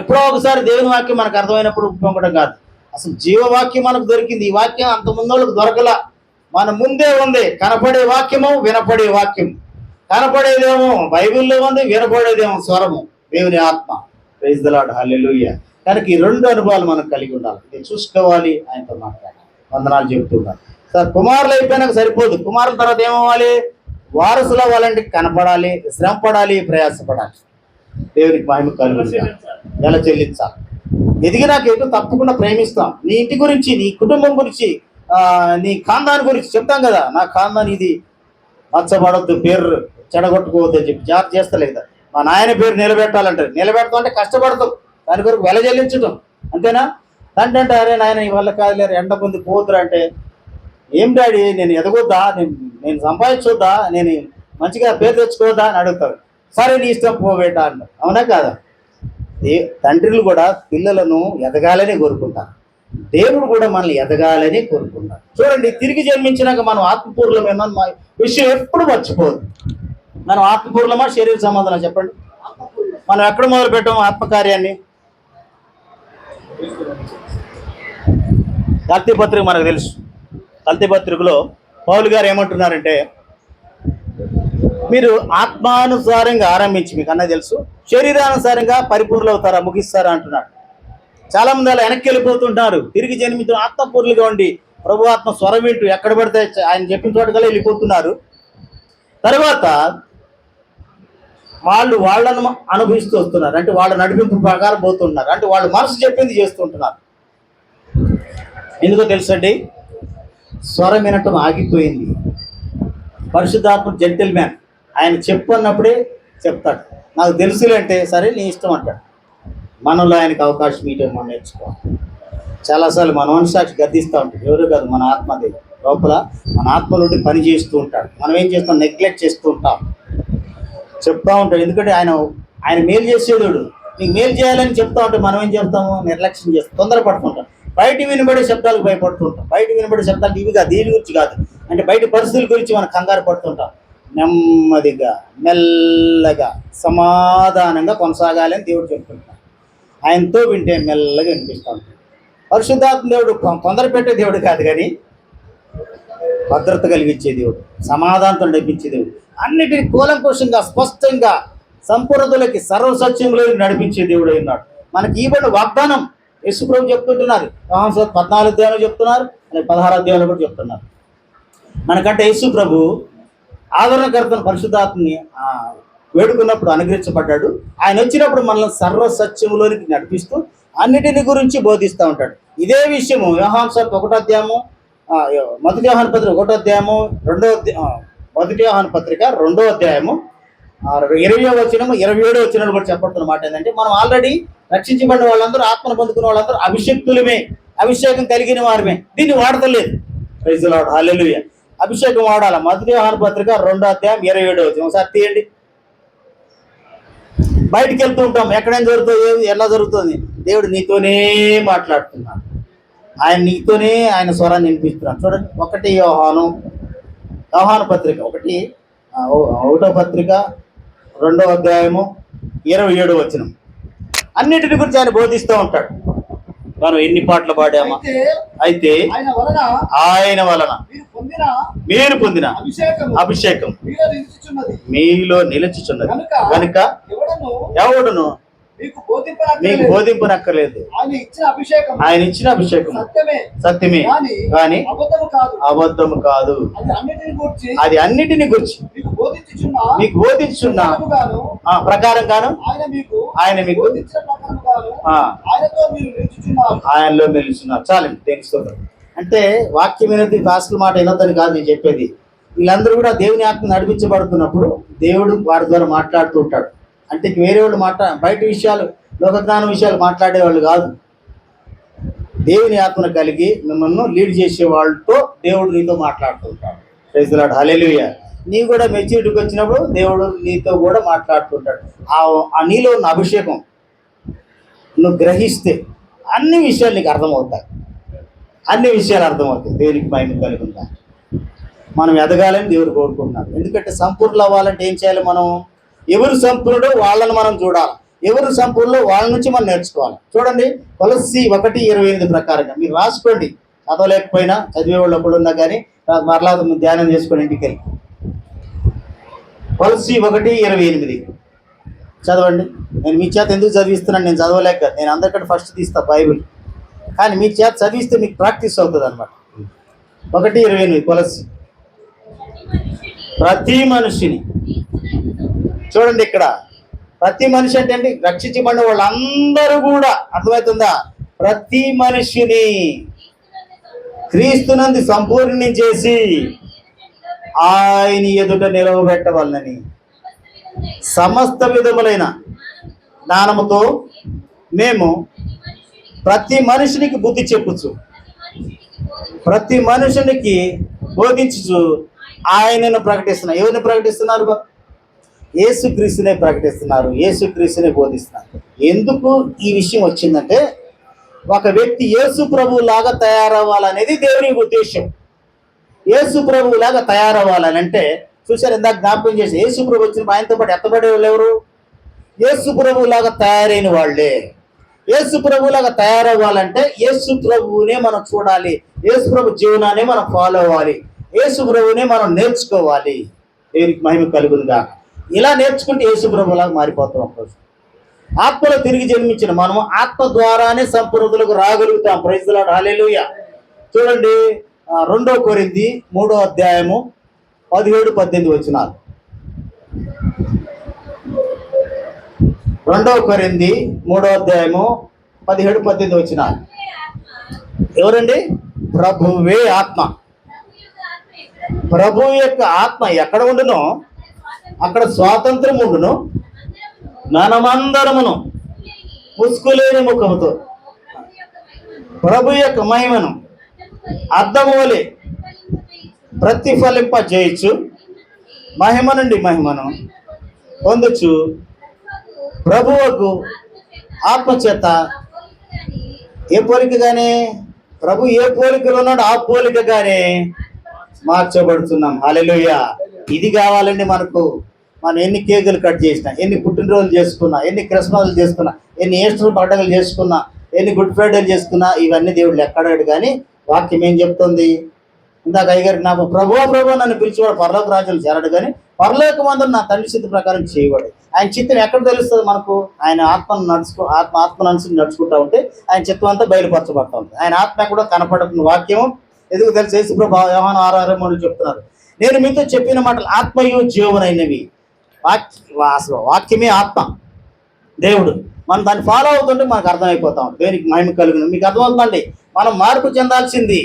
ఎప్పుడో ఒకసారి దేవుని వాక్యం మనకు అర్థమైనప్పుడు ఉప్పొంగడం కాదు, అసలు జీవవాక్యం మనకు దొరికింది. ఈ వాక్యం అంత ముందోళ్ళకి దొరకలా, మన ముందే ఉంది. కనపడే వాక్యము, వినపడే వాక్యం. కనపడేదేమో బైబిల్లో ఉంది, వినపడేదేమో స్వరము, దేవుని ఆత్మ. Praise the lord, hallelujah. కనుక ఈ రెండు అనుభవాలు మనం కలిగి ఉండాలి. ఇది చూసుకోవాలి, ఆయనతో మాట్లాడాలి. వందనాలు చెబుతున్నాను సార్. కుమారులు అయిపోయినాక సరిపోదు, కుమారుల తర్వాత ఏమవ్వాలి? వారసులు అవ్వాలంటే కనపడాలి, శ్రమ పడాలి, ప్రయాసపడాలి. దేవునికి మహిమ కలుగుతుంది. ఎలా చెల్లించాలి? ఎదిగినాక ఏంటో తప్పకుండా ప్రేమిస్తాం. నీ ఇంటి గురించి, నీ కుటుంబం గురించి, నీ ఖాందాన్ గురించి చెప్తాం కదా. నా ఖాందాన్ ఇది, మచ్చబడద్దు, పేరు చెడగొట్టుకోవద్దు అని చెప్పి జాగ్రత్త చేస్తలే కదా. మా నాయన పేరు నిలబెట్టాలంటారు. నిలబెడతాం అంటే కష్టపడతాం, దాని కొరకు వెల చెల్లించడం, అంతేనా? తండ్రి అంటే అరే నాయన ఈ వల్ల కాదులేరు, ఎండ పొంది పోతురు అంటే ఏం డాడీ నేను ఎదగొద్దా, నేను సంపాదించొద్దా, నేను మంచిగా పేరు తెచ్చుకోవద్దా అని అడుగుతారు. సరే నీ ఇష్టం పోవేటా అంటారు. అవునా కాదా? తండ్రులు కూడా పిల్లలను ఎదగాలని కోరుకుంటారు, దేవుడు కూడా మనల్ని ఎదగాలని కోరుకుంటారు. చూడండి, తిరిగి జన్మించినాక మనం ఆత్మపూర్ణమైన విషయం ఎప్పుడు మర్చిపోదు. మనం ఆత్మపూర్ణమా శరీర సంబంధం చెప్పండి? మనం ఎక్కడ మొదలు పెట్టాము ఆత్మకార్యాన్ని? కల్తీ పత్రిక మనకు తెలుసు. కల్తీ పత్రికలో పౌలు గారు ఏమంటున్నారంటే, మీరు ఆత్మానుసారంగా ఆరంభించి, మీకు అన్నది తెలుసు, శరీరానుసారంగా పరిపూర్ణులు అవుతారా, ముగిస్తారా అంటున్నాడు. చాలా మంది అలా వెనక్కి వెళ్ళిపోతుంటారు. తిరిగి జన్మించిన ఆత్మపూర్ణులుగా ఉండి ప్రభు ఆత్మ స్వరం వింటూ ఎక్కడ పడితే ఆయన చెప్పిన చోటుకల్లా వెళ్ళిపోతున్నారు. తర్వాత వాళ్ళను అనుభవిస్తూ వస్తున్నారు. అంటే వాళ్ళ నడిపింపు ప్రకారం పోతున్నారు. అంటే వాళ్ళు మనసు చెప్పింది చేస్తుంటున్నారు. ఎందుకో తెలుసండి, స్వరం వినటం ఆగిపోయింది. పరిశుద్ధాత్మ జెంటిల్ మ్యాన్, ఆయన చెప్పు అన్నప్పుడే చెప్తాడు. నాకు తెలుసులే అంటే సరే నీ ఇష్టం అంటాడు. మనలో ఆయనకు అవకాశం ఇటే మనం నేర్చుకోవాలి. చాలాసార్లు మన మనసాక్షి గద్దిస్తూ ఉంటాడు. ఎవరు కాదు, మన ఆత్మదేవి లోపల మన ఆత్మ నుండి పని చేస్తూ ఉంటాడు. మనం ఏం చేస్తాం? నెగ్లెక్ట్ చేస్తూ ఉంటాం, చెప్తా ఉంటాడు. ఎందుకంటే ఆయన మేలు చేసేవాడు, నీకు మేలు చేయాలని చెప్తా ఉంటే మనం ఏం చెప్తాము? నిర్లక్ష్యం చేస్తాం, తొందరపడుతుంటాం. బయట వినబడే శబ్దాలకు భయపడుతుంటాం. బయట వినబడే శబ్దాలు ఇవి కాదు, దీని గురించి కాదు. అంటే బయట పరిస్థితుల గురించి మనం కంగారు పడుతుంటాం. నెమ్మదిగా మెల్లగా సమాధానంగా కొనసాగాలని దేవుడు చెప్తుంటాడు. ఆయనతో వింటే మెల్లగా వినిపిస్తూ ఉంటాడు. పరిశుద్ధాత్మ దేవుడు తొందర పెట్టే దేవుడు కాదు, కానీ భద్రత కలిగించే దేవుడు, సమాధానంతో నడిపించే దేవుడు, అన్నిటిని కూలంకుషంగా స్పష్టంగా సంపూర్ణతలోకి సర్వసత్యంలోకి నడిపించే దేవుడు అయినాడు. మనకి ఇవ్వబడిన వాగ్దానం యేసు ప్రభు చెప్తుంటున్నారు. యోహాను 14 అధ్యాయంలో చెప్తున్నారు, 16 అధ్యాయంలో కూడా చెప్తున్నారు. మనకంటే యేసు ప్రభు ఆదరణకర్తను పరిశుద్ధాత్మని వేడుకున్నప్పుడు అనుగ్రహించబడ్డాడు. ఆయన వచ్చినప్పుడు మనల్ని సర్వసత్యంలోనికి నడిపిస్తూ అన్నిటిని గురించి బోధిస్తూ ఉంటాడు. ఇదే విషయము యోహాను 1 అధ్యాయము, మొదటి యోహాను పత్రిక 1 అధ్యాయము, మొదటి యోహాను పత్రిక 2వ అధ్యాయము 20వ వచనము 27వ వచనాలు కూడా చెప్పబడుతున్న మాట ఏంటంటే, మనం ఆల్రెడీ రక్షించబడిన వాళ్ళందరూ, ఆత్మను పొందుకున్న వాళ్ళందరూ అభిషేక్తులమే, అభిషేకం కలిగిన వారమే. దీన్ని వాడతలేదు. ప్రైజ్ ది లార్డ్, హల్లెలూయా. అభిషేకం వాడాలి. మొదటి యోహాను పత్రిక 2వ అధ్యాయం 27వ వచనం ఒకసారి తీయండి. బయటికి వెళ్తూ ఉంటాం, ఎక్కడైనా జరుగుతుంది, ఎలా జరుగుతుంది? దేవుడు నీతోనే మాట్లాడుతున్నాడు. ఆయన నీతోనే ఆయన స్వరాన్ని వినిపిస్తున్నాడు. చూడండి, 1 యోహాను పత్రిక 1వ పత్రిక 2వ అధ్యాయము 27వ వచనం. అన్నిటిని గురించి ఆయన బోధిస్తూ ఉంటాడు. మనం ఎన్ని పాటలు పాడామా? అయితే ఆయన వలన మీరు పొందిన అభిషేకం మీలో నిలిచిచున్నది కనుక ఎవడును మీకు మీకు బోధింపనక్కర్లేదు. ఆయన ఇచ్చిన అభిషేకం ఆయన ఇచ్చిన అభిషేకం సత్యమే కానీ అబద్ధము కాదు. అది అన్నిటిని గురించి మీకు బోధించుచున్న ప్రకారం గాను ఆయన మీకు ఆయనలో మెలుచున్నారు. చాలండి, తెలుసుకోండి. అంటే వాక్యం వినది దాసుల మాట వినొద్దని కాదు నేను చెప్పేది. వీళ్ళందరూ కూడా దేవుని ఆత్మ నడిపించబడుతున్నప్పుడు దేవుడు వారి ద్వారా మాట్లాడుతూ ఉంటాడు. అంటే వేరే వాళ్ళు బయట విషయాలు, లోకజ్ఞాన విషయాలు మాట్లాడేవాళ్ళు కాదు. దేవుని ఆత్మను కలిగి మిమ్మల్ని లీడ్ చేసే వాళ్ళతో దేవుడు నీతో మాట్లాడుతూ ఉంటాడు. Praise the lord, hallelujah. నీ కూడా మెచ్యూరిటీకి వచ్చినప్పుడు దేవుడు నీతో కూడా మాట్లాడుతుంటాడు. ఆ నీలో ఉన్న అభిషేకం నువ్వు గ్రహిస్తే అన్ని విషయాలు నీకు అర్థమవుతాయి. అన్ని విషయాలు అర్థమవుతాయి. దేవునికి మహిమ కలుగుతుందా. మనం ఎదగాలని దేవుడు కోరుకుంటున్నాడు. ఎందుకంటే సంపూర్ణులు అవ్వాలంటే ఏం చేయాలి? మనం ఎవరు సంపూర్ణుడో వాళ్ళని మనం చూడాలి. ఎవరు సంపూర్ణులో వాళ్ళ నుంచి మనం నేర్చుకోవాలి. చూడండి, కొలస్సీ 1:28 ప్రకారంగా మీరు రాసుకోండి. చదవలేకపోయినా చదివే వాళ్ళు ఒకళ్ళు ఉన్నా కానీ మరలా ధ్యానం చేసుకోండి ఇంటికి వెళ్ళి. కొలస్సీ 1:28 చదవండి. నేను మీ చేత ఎందుకు చదివిస్తున్నాను? నేను చదవలేక, నేను అందరికంటే ఫస్ట్ తీస్తా బైబిల్, కానీ మీ చేత చదివిస్తే మీకు ప్రాక్టీస్ అవుతుంది అనమాట. 1:28 కొలస్సీ. ప్రతి మనిషిని చూడండి, ఇక్కడ ప్రతి మనిషి అంటే అండి రక్షించబడిన వాళ్ళందరూ కూడా, అర్థమవుతుందా? ప్రతి మనిషిని క్రీస్తునందు సంపూర్ణి చేసి ఆయన ఎదుట నిలవబెట్టవాలని సమస్త విధములైన జ్ఞానముతో మేము ప్రతి మనుషునికి బుద్ధి చెప్పుచు, ప్రతి మనుషునికి బోధించుచు ఆయనను ప్రకటిస్తున్నారు. ఎవరిని ప్రకటిస్తున్నారు? యేసుక్రీస్తునే ప్రకటిస్తున్నారు, యేసుక్రీస్తునే బోధిస్తున్నారు. ఎందుకు ఈ విషయం వచ్చిందంటే, ఒక వ్యక్తి యేసు ప్రభువు లాగా తయారవ్వాలనేది దేవుని ఉద్దేశం. యేసు ప్రభువు లాగా తయారవ్వాలనంటే చూసారు, ఇందాక జ్ఞాపకం చేసి యేసు ప్రభు వచ్చిన ఆయనతో పాటు ఎత్తబడే వాళ్ళు ఎవరు? యేసు ప్రభువు లాగా తయారైన వాళ్ళే. యేసు ప్రభు లాగా తయారవ్వాలంటే యేసు ప్రభువునే మనం చూడాలి, యేసు ప్రభు జీవనాన్ని మనం ఫాలో అవ్వాలి, యేసు ప్రభువునే మనం నేర్చుకోవాలి. దేవునికి మహిమ కలుగునుగా. ఇలా నేర్చుకుంటే యేసు ప్రభువులాగా మారిపోతాం. ఒకరోజు ఆత్మలో తిరిగి జన్మించిన మనము ఆత్మ ద్వారానే సంపూర్ణతలకు రాగలుగుతాం. Praise the lord, hallelujah. చూడండి, 2 కొరింథీ 3:17-18 వచనాలు. 2 కొరింథీ 3:17-18 వచనాలు. ఎవరండి? ప్రభువే ఆత్మ. ప్రభు యొక్క ఆత్మ ఎక్కడ ఉండునో అక్కడ స్వాతంత్రం ఉండును. మనమందరమును ముసుకులేని ముఖముతో ప్రభు యొక్క మహిమను అద్దము వలె ప్రతిఫలింప చేయొచ్చు, మహిమ నుండి మహిమను పొందొచ్చు. ప్రభువుకు ఆత్మచేత ఏ పోలికగానే, ప్రభు ఏ పోలికలో ఉన్నాడు ఆ పోలికగానే మార్చబడుతున్నాం. హల్లెలూయా. ఇది కావాలండి మనకు. మనం ఎన్ని కేకులు కట్ చేసినా, ఎన్ని పుట్టినరోజులు చేసుకున్నా, ఎన్ని క్రిస్మస్లు చేసుకున్నా, ఎన్ని ఈస్టర్ పండుగలు చేసుకున్నా, ఎన్ని గుడ్ ఫ్రైడేలు చేసుకున్నా, ఇవన్నీ దేవుడు లెక్కడాడు. కానీ వాక్యం ఏం చెప్తుంది? ఇందాక అయ్యగారికి నాకు ప్రభు నన్ను పిలిచేవాడు పరలోక రాజ్యాలు చేరాడు, కానీ పరలోక మందులు నా తండ్రి చిత్త ప్రకారం చేయవాడు. ఆయన చిత్తం ఎక్కడ తెలుస్తుంది మనకు? ఆయన ఆత్మను అనుసరించి నడుచుకుంటా ఉంటే ఆయన చిత్తం అంతా బయలుపరచబడతా ఉంటుంది. ఆయన ఆత్మ కూడా కనపడుతున్న వాక్యం ఎందుకు తెలుసు? యేసు ప్రభు యోహాను 6:6 చెప్తున్నారు, నేను మీతో చెప్పిన మాటలు ఆత్మయు జీవనైనవి. వాక్యమే ఆత్మ, దేవుడు. మనం దాన్ని ఫాలో అవుతుంటే మనకు అర్థమైపోతాం. దేనికి మహిమ కలుగును. మీకు అర్థమవుతుందండి? మనం మార్పు చెందాల్సింది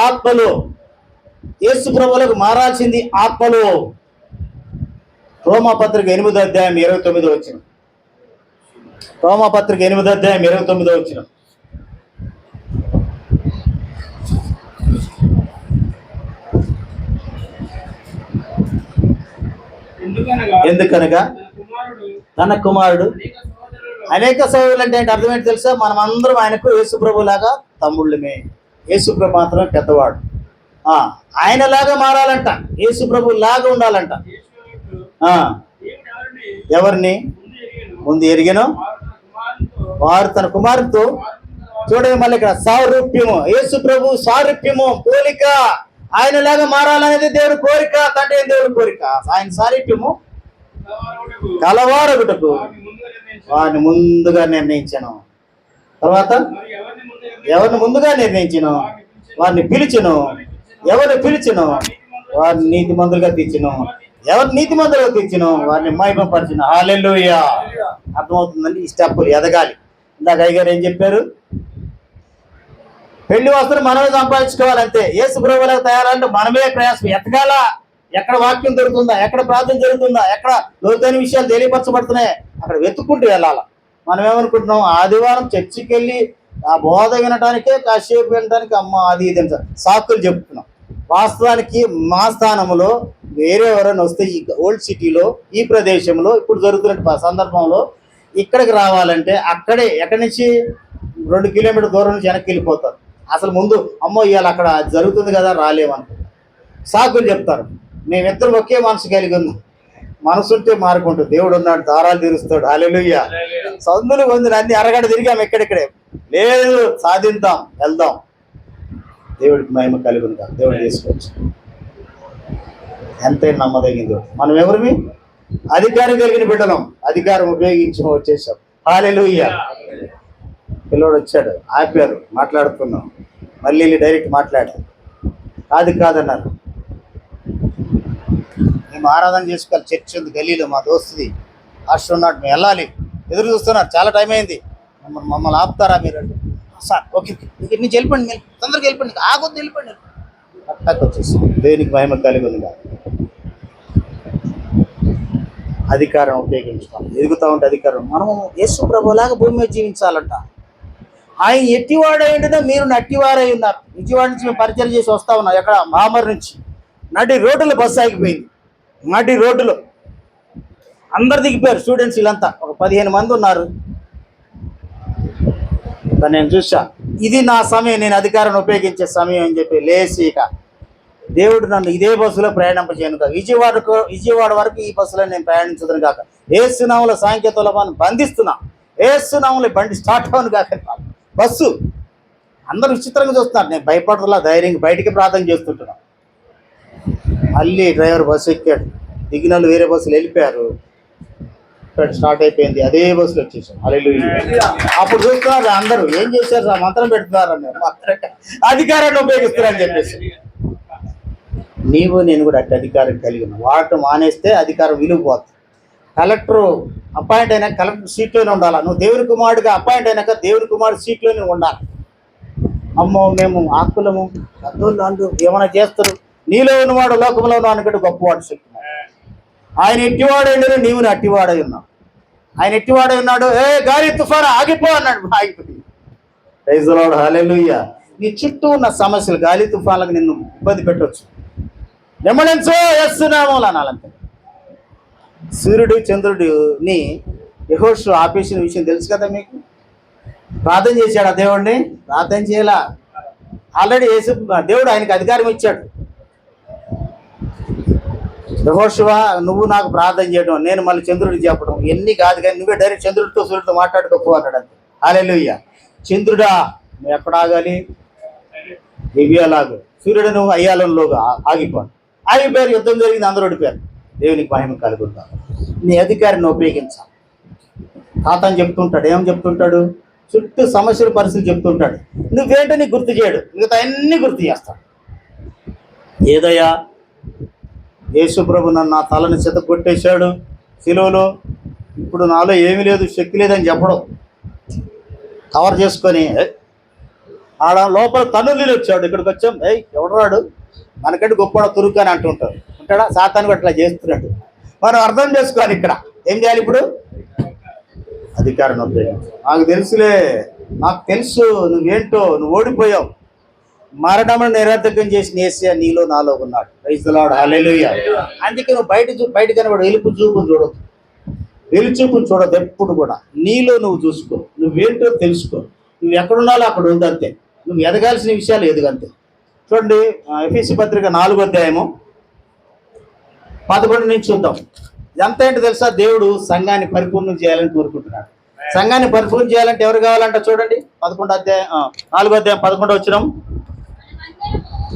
ఆత్మలో, యేసు ప్రభువులకు మారాల్సింది ఆత్మలో. రోమాపత్రిక 8:29 వచ్చిన. రోమాపత్రిక 8:29 వచ్చిన. ఎందుకనగా తన కుమారుడు అనేక సోదరులు అంటే అర్థం ఏంటి తెలుసా? మనం అందరం ఆయనకు యేసు ప్రభు లాగా తమ్ముళ్ళమే. యేసు ప్రభు మాత్రమే పెద్దవాడు. ఆయనలాగా మారాలంట, యేసు ప్రభు లాగా ఉండాలంట. ఎవరిని ముందు ఎరిగెనో వారు తన కుమారుతో, చూడండి మళ్ళీ ఇక్కడ సారూప్యము, యేసు ప్రభు సారూప్యము, పోలిక. ఆయనలాగా మారాలనేది దేవుడి కోరిక, తండ్రి దేవుడి కోరిక. ఆయన సారూప్యము కలవారగుటకు వారిని ముందుగా నిర్ణయించను. తర్వాత ఎవరిని ముందుగా నిర్ణయించను వారిని పిలిచెను. ఎవరిని పిలిచెను వారిని నీతిమంతులుగా తీర్చెను. ఎవరిని నీతిమంతులుగా తీర్చెను వారిని మహిమపరచును. హల్లెలూయా. అర్థమవుతుందండి? ఈ స్టెప్పులు ఎదగాలి. ఇందాక అయ్యగారు ఏం చెప్పారు? పెళ్లి వస్త్రం మనమే సంపాదించుకోవాలంతే. యేసు ప్రభువులకు తయారంటే మనమే ప్రయాసం ఎతగాల. ఎక్కడ వాక్యం దొరుకుతుందా, ఎక్కడ ప్రార్థన జరుగుతుందా, ఎక్కడ లోతైన విషయాలు తెలియపరచబడుతున్నాయి, అక్కడ వెతుక్కుంటూ వెళ్ళాల. మనం ఏమనుకుంటున్నాం? ఆదివారం చర్చికి వెళ్ళి ఆ బోధ వినటానికే కాసేపు వినటానికి అమ్మ అది ఇది సాకులు చెప్తున్నాం. వాస్తవానికి మా స్థానంలో వేరే ఎవరైనా వస్తే ఈ ఓల్డ్ సిటీలో ఈ ప్రదేశంలో ఇప్పుడు జరుగుతున్న సందర్భంలో ఇక్కడికి రావాలంటే అక్కడే ఎక్కడి నుంచి 2 కిలోమీటర్ దూరం నుంచి వెనక్కి వెళ్ళిపోతారు. అసలు ముందు అమ్మో ఇవాళ అక్కడ జరుగుతుంది కదా రాలేమనుకుంటారు. సాకులు చెప్తారు. మేమిద్దరం ఒకే మనసు కలిగి ఉన్నాం. మనసుంటే మారుకుంటుంది. దేవుడు ఉన్నాడు, దారాలు తీరుస్తాడు. హల్లెలూయా. సందులు పొందిన అన్ని అరగడ తిరిగాం ఎక్కడెక్కడే. లేదు, సాధిద్దాం, వెళ్దాం. దేవుడికి మహిమ కలిగి ఉందా? దేవుడు చేసుకోవచ్చు. ఎంతైనా నమ్మదగింది. మనం ఎవరిమి? అధికారం కలిగిన బిడ్డలం. అధికారం ఉపయోగించి వచ్చేసాం. హల్లెలూయా. పిల్లోడు వచ్చాడు, ఆపారు, మాట్లాడుతున్నాం. మళ్ళీ డైరెక్ట్ మాట్లాడారు. కాదన్నారు. మేము ఆరాధన చేసుకోవాలి. చర్చ్ ఉంది గల్లీలో, మా దోస్తుది హాస్టల్ ఉన్నాడు, మేము వెళ్ళాలి. ఎదురు చూస్తున్నారు, చాలా టైం అయింది. మమ్మల్ని ఆపుతారా మీరు అంటే, సార్ ఓకే ఇక్కడ నుంచి వెళ్ళిపోండి, మీరు తొందరగా వెళ్ళిపోండి, ఆగొద్దు వెళ్ళిపోండి. అట్టాకి వచ్చేసి దేనికి మహిమ కలిగి ఉంది. అధికారం ఉపయోగించుకోవాలి. ఎదుగుతూ ఉంటే అధికారం. మనము యేసు ప్రభులాగా భూమి మీద జీవించాలంట. ఆయన ఎట్టివాడైండినా మీరు నట్టివారై ఉన్నారు. విజయవాడ నుంచి మేము పరిచయం చేసి వస్తా ఉన్నాం. ఎక్కడ? మామర్ నుంచి. నడి రోడ్డులో బస్సు ఆగిపోయింది. నడి రోడ్డులో అందరు దిగిపోయారు. స్టూడెంట్స్ వీళ్ళంతా ఒక 15 మంది ఉన్నారు. నేను చూసా, ఇది నా సమయం, నేను అధికారాన్ని ఉపయోగించే సమయం అని చెప్పి లేచి ఇక దేవుడు నన్ను ఇదే బస్సులో ప్రయాణింపజేయను కాక, విజయవాడ వరకు ఈ బస్సులో నేను ప్రయాణించదును కాక, ఏసునామములో సాంకేతులను బంధిస్తున్నా, ఏసునామములో బండి స్టార్ట్ అవును కాక. బస్సు అందరూ విచిత్రంగా చూస్తున్నారు. నేను భయపడలా, ధైర్యంగా బయటికి ప్రార్థన చేస్తుంటున్నా. మళ్ళీ డ్రైవర్ బస్సు ఎక్కాడు. దిగిన వాళ్ళు వేరే బస్సులు వెళ్ళిపోయారు. స్టార్ట్ అయిపోయింది. అదే బస్సులో వచ్చేసాం. హల్లెలూయా. అప్పుడు చూస్తున్నారు అందరూ ఏం చేశారు, ఆ మంత్రం పెడుతున్నారు అన్నారు. అధికారాన్ని ఉపయోగిస్తున్నారని చెప్పేసి. నీవు నేను కూడా అట్టి అధికారం కలిగి ఉన్నాను. వాడటం మానేస్తే అధికారం విలువపోతుంది. కలెక్టర్ అపాయింట్ అయినాక కలెక్టర్ సీట్లోనే ఉండాలి. నువ్వు దేవుని కుమారుడిగా అపాయింట్ అయినాక దేవుని కుమారుడు సీట్లోనే ఉండాలి. అమ్మో మేము ఆకులము అద్దోళ్ళు అంటూ ఏమైనా చేస్తారు. నీలో ఉన్నవాడు లోకంలో ఉన్న అనుకుంటే గొప్పవాడు శక్తి. ఆయన ఎట్టివాడైనా నీవు అట్టివాడై ఉన్నావు. ఆయన ఎట్టివాడై ఉన్నాడు. గాలి తుఫాను ఆగిపో అన్నాడు. ఆగిపోయింది. Praise the lord. హల్లెలూయా. నీ చుట్టూ ఉన్న సమస్యలు, గాలి తుఫాన్లకు నిన్ను ఇబ్బంది పెట్టవచ్చు. నెమ్మడించో చేస్తున్నామో అనాలంతే. సూర్యుడు చంద్రుడిని యెహోషువ ఆపేసిన విషయం తెలుసు కదా మీకు. ప్రార్థన చేశాడు ఆ దేవుడిని. ప్రార్థన చేయాల. ఆల్రెడీ దేవుడు ఆయనకు అధికారం ఇచ్చాడు. యెహోషువ నువ్వు నాకు ప్రార్థన చేయడం, నేను మళ్ళీ చంద్రుడికి చెప్పడం ఎన్ని కాదు, కానీ నువ్వే డైరెక్ట్ చంద్రుడితో సూర్యుడితో మాట్లాడుకోపో అన్నాడు అంతే. హల్లెలూయా. చంద్రుడా నువ్వు ఎక్కడ ఆగాలి? దివ్యాలాగు. సూర్యుడు నువ్వు అయ్యాలంలోగా ఆగిపోను. ఆగిపోయారు. యుద్ధం జరిగింది, అందరూ ఓడిపోయారు. దేవునికి మహిమ కలుగుతాం. నీ అధికారిని ఉపయోగించాలి. తాతని చెప్తుంటాడు. ఏం చెప్తుంటాడు? చుట్టూ సమస్యల పరిస్థితులు చెప్తుంటాడు. నువ్వేంటో నీకు గుర్తు చేయడు, మిగతా అన్నీ గుర్తు చేస్తాడు. ఏదయ్యా, యేసు ప్రభు నన్ను నా తలని చెతగొట్టేశాడు శిలువలో, ఇప్పుడు నాలో ఏమీ లేదు, శక్తి లేదని చెప్పడం. కవర్ చేసుకొని ఆడ లోపల తన్నులు వచ్చాడు. ఇక్కడికి వచ్చాం, ఎవడు రాడు మనకంటే గొప్ప తురుకు అని అంటుంటాడు. ఉంటాడా? సాతాను కూడా అట్లా చేస్తున్నాడు. మనం అర్థం చేసుకోవాలి. ఇక్కడ ఏం చేయాలి? ఇప్పుడు అధికారం ఉపయోగించు. నాకు తెలుసులే, నాకు తెలుసు నువ్వేంటో, నువ్వు ఓడిపోయావు. మరణమును నిరర్థకం చేసిన యేసయ్య నీలో నాలో ఉన్నాడు. Praise the lord. హల్లెలూయా. అందుకే నువ్వు బయట కనబడు వెలుపు చూపును చూడదు, వెలుచూపును చూడదు. ఎప్పుడు కూడా నీలో నువ్వు చూసుకో, నువ్వేంటో తెలుసుకో. నువ్వు ఎక్కడున్నాలో అక్కడ ఉందంతే. నువ్వు ఎదగాల్సిన విషయాలు ఎదుగంతే. చూడండి, ఎఫెసీ పత్రిక 4వ అధ్యాయము 11 నుంచి చూద్దాం. ఎంత ఏంటో తెలుసా? దేవుడు సంఘాన్ని పరిపూర్ణం చేయాలని కోరుకుంటున్నాడు. సంఘాన్ని పరిపూర్ణం చేయాలంటే ఎవరు కావాలంట? చూడండి 4వ అధ్యాయం 11 వచనం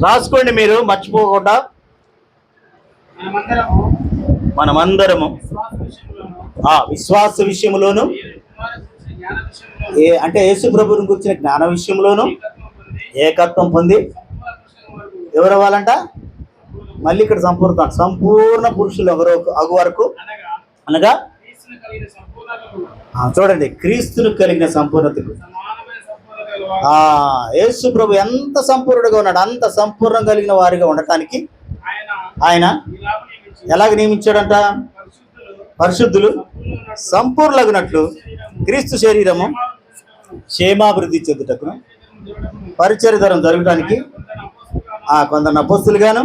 రాసుకోండి మీరు మర్చిపోకుండా. మనమందరము విశ్వాస విషయములోను అంటే యేసు ప్రభువుని గురించిన జ్ఞాన విషయంలోను ఏకత్వం పొంది ఎవరు అవ్వాలంట? మళ్ళీ ఇక్కడ సంపూర్ణ పురుషులు ఎవరు అగు వరకు అనగా చూడండి, క్రీస్తును కలిగిన సంపూర్ణతకు. యేసు ప్రభు ఎంత సంపూర్ణుడుగా ఉన్నాడు, అంత సంపూర్ణం కలిగిన వారిగా ఉండటానికి ఆయన ఎలాగ నియమించాడంట? పరిశుద్ధులు సంపూర్ణులగినట్లు క్రీస్తు శరీరము క్షేమాభివృద్ధి చెందుటకును పరిచర్యధరం జరగటానికి కొందరు అపోస్తులుగాను,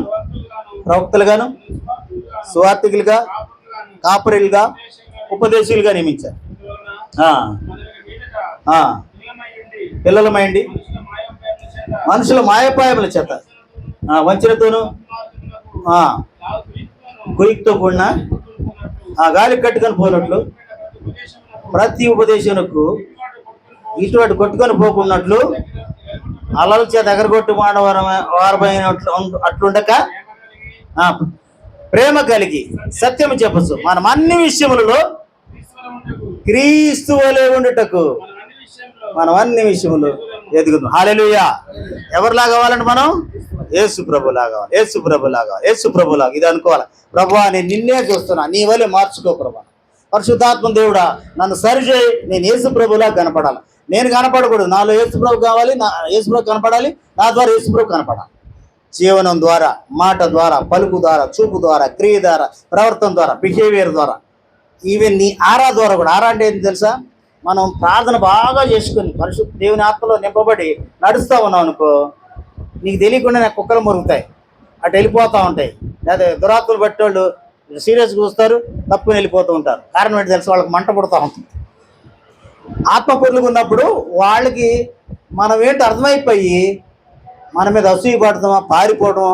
ప్రవక్తలుగాను, సువార్తికులుగా, కాపరులుగా, ఉపదేశులుగా నియమించారు. పిల్లలమైండి మనుషుల మాయపాయముల చేత వంచనతోను కుయిక్తో కూడిన గాలి కట్టుకొని పోనట్లు ప్రతి ఉపదేశమునకు ఇటువంటి కొట్టుకొని పోకున్నట్లు అలల చేత ఎగరగొట్టు వారమైన అట్లుండక ప్రేమ కలిగి సత్యము చెప్పచ్చు. మనం అన్ని విషయములలో క్రీస్తు వలె ఉండుటకు మనం అన్ని విషయములు ఎదుగుదాం. హల్లెలూయా. ఎవరిలాగా కావాలంటే మనం యేసు ప్రభులాగా, యేసు ప్రభులాగా, యేసు ప్రభులాగా ఇది అనుకోవాలి. ప్రభువా, నేను నిన్నే చూస్తున్నా, నీ వలె మార్చుకో ప్రభా. పరిశుద్ధాత్మ దేవుడా, నన్ను సరిచేయి, నేను యేసు ప్రభులా కనపడాలి. నేను కనపడకూడదు, నాలో యేసు ప్రభు కావాలి, నా యేసు ప్రభు కనపడాలి, నా ద్వారా యేసు ప్రభు కనపడాలి. జీవనం ద్వారా, మాట ద్వారా, పలుకు ద్వారా, చూపు ద్వారా, క్రియ ద్వారా, ప్రవర్తన ద్వారా, బిహేవియర్ ద్వారా, ఈవెన్ నీ ఆరా ద్వారా కూడా. ఆరా అంటే ఏంటి తెలుసా? మనం ప్రార్థన బాగా చేసుకుని పరిశుద్ధ దేవుని ఆత్మలో నింపబడి నడుస్తూ ఉన్నాం అనుకో, నీకు తెలియకుండా నాకు కుక్కలు మురుగుతాయి, అటు వెళ్ళిపోతూ ఉంటాయి. లేదా దురాత్మలు పట్టేవాళ్ళు సీరియస్గా చూస్తారు, తప్పుని వెళ్ళిపోతూ ఉంటారు. కారణం ఏంటి తెలుసు? వాళ్ళకి మంట పుడతా ఉంటుంది. ఆత్మపూర్లుగా ఉన్నప్పుడు వాళ్ళకి మనం ఏంటి అర్థమైపోయి మన మీద అసూయ పడతామా, పారిపోవడమో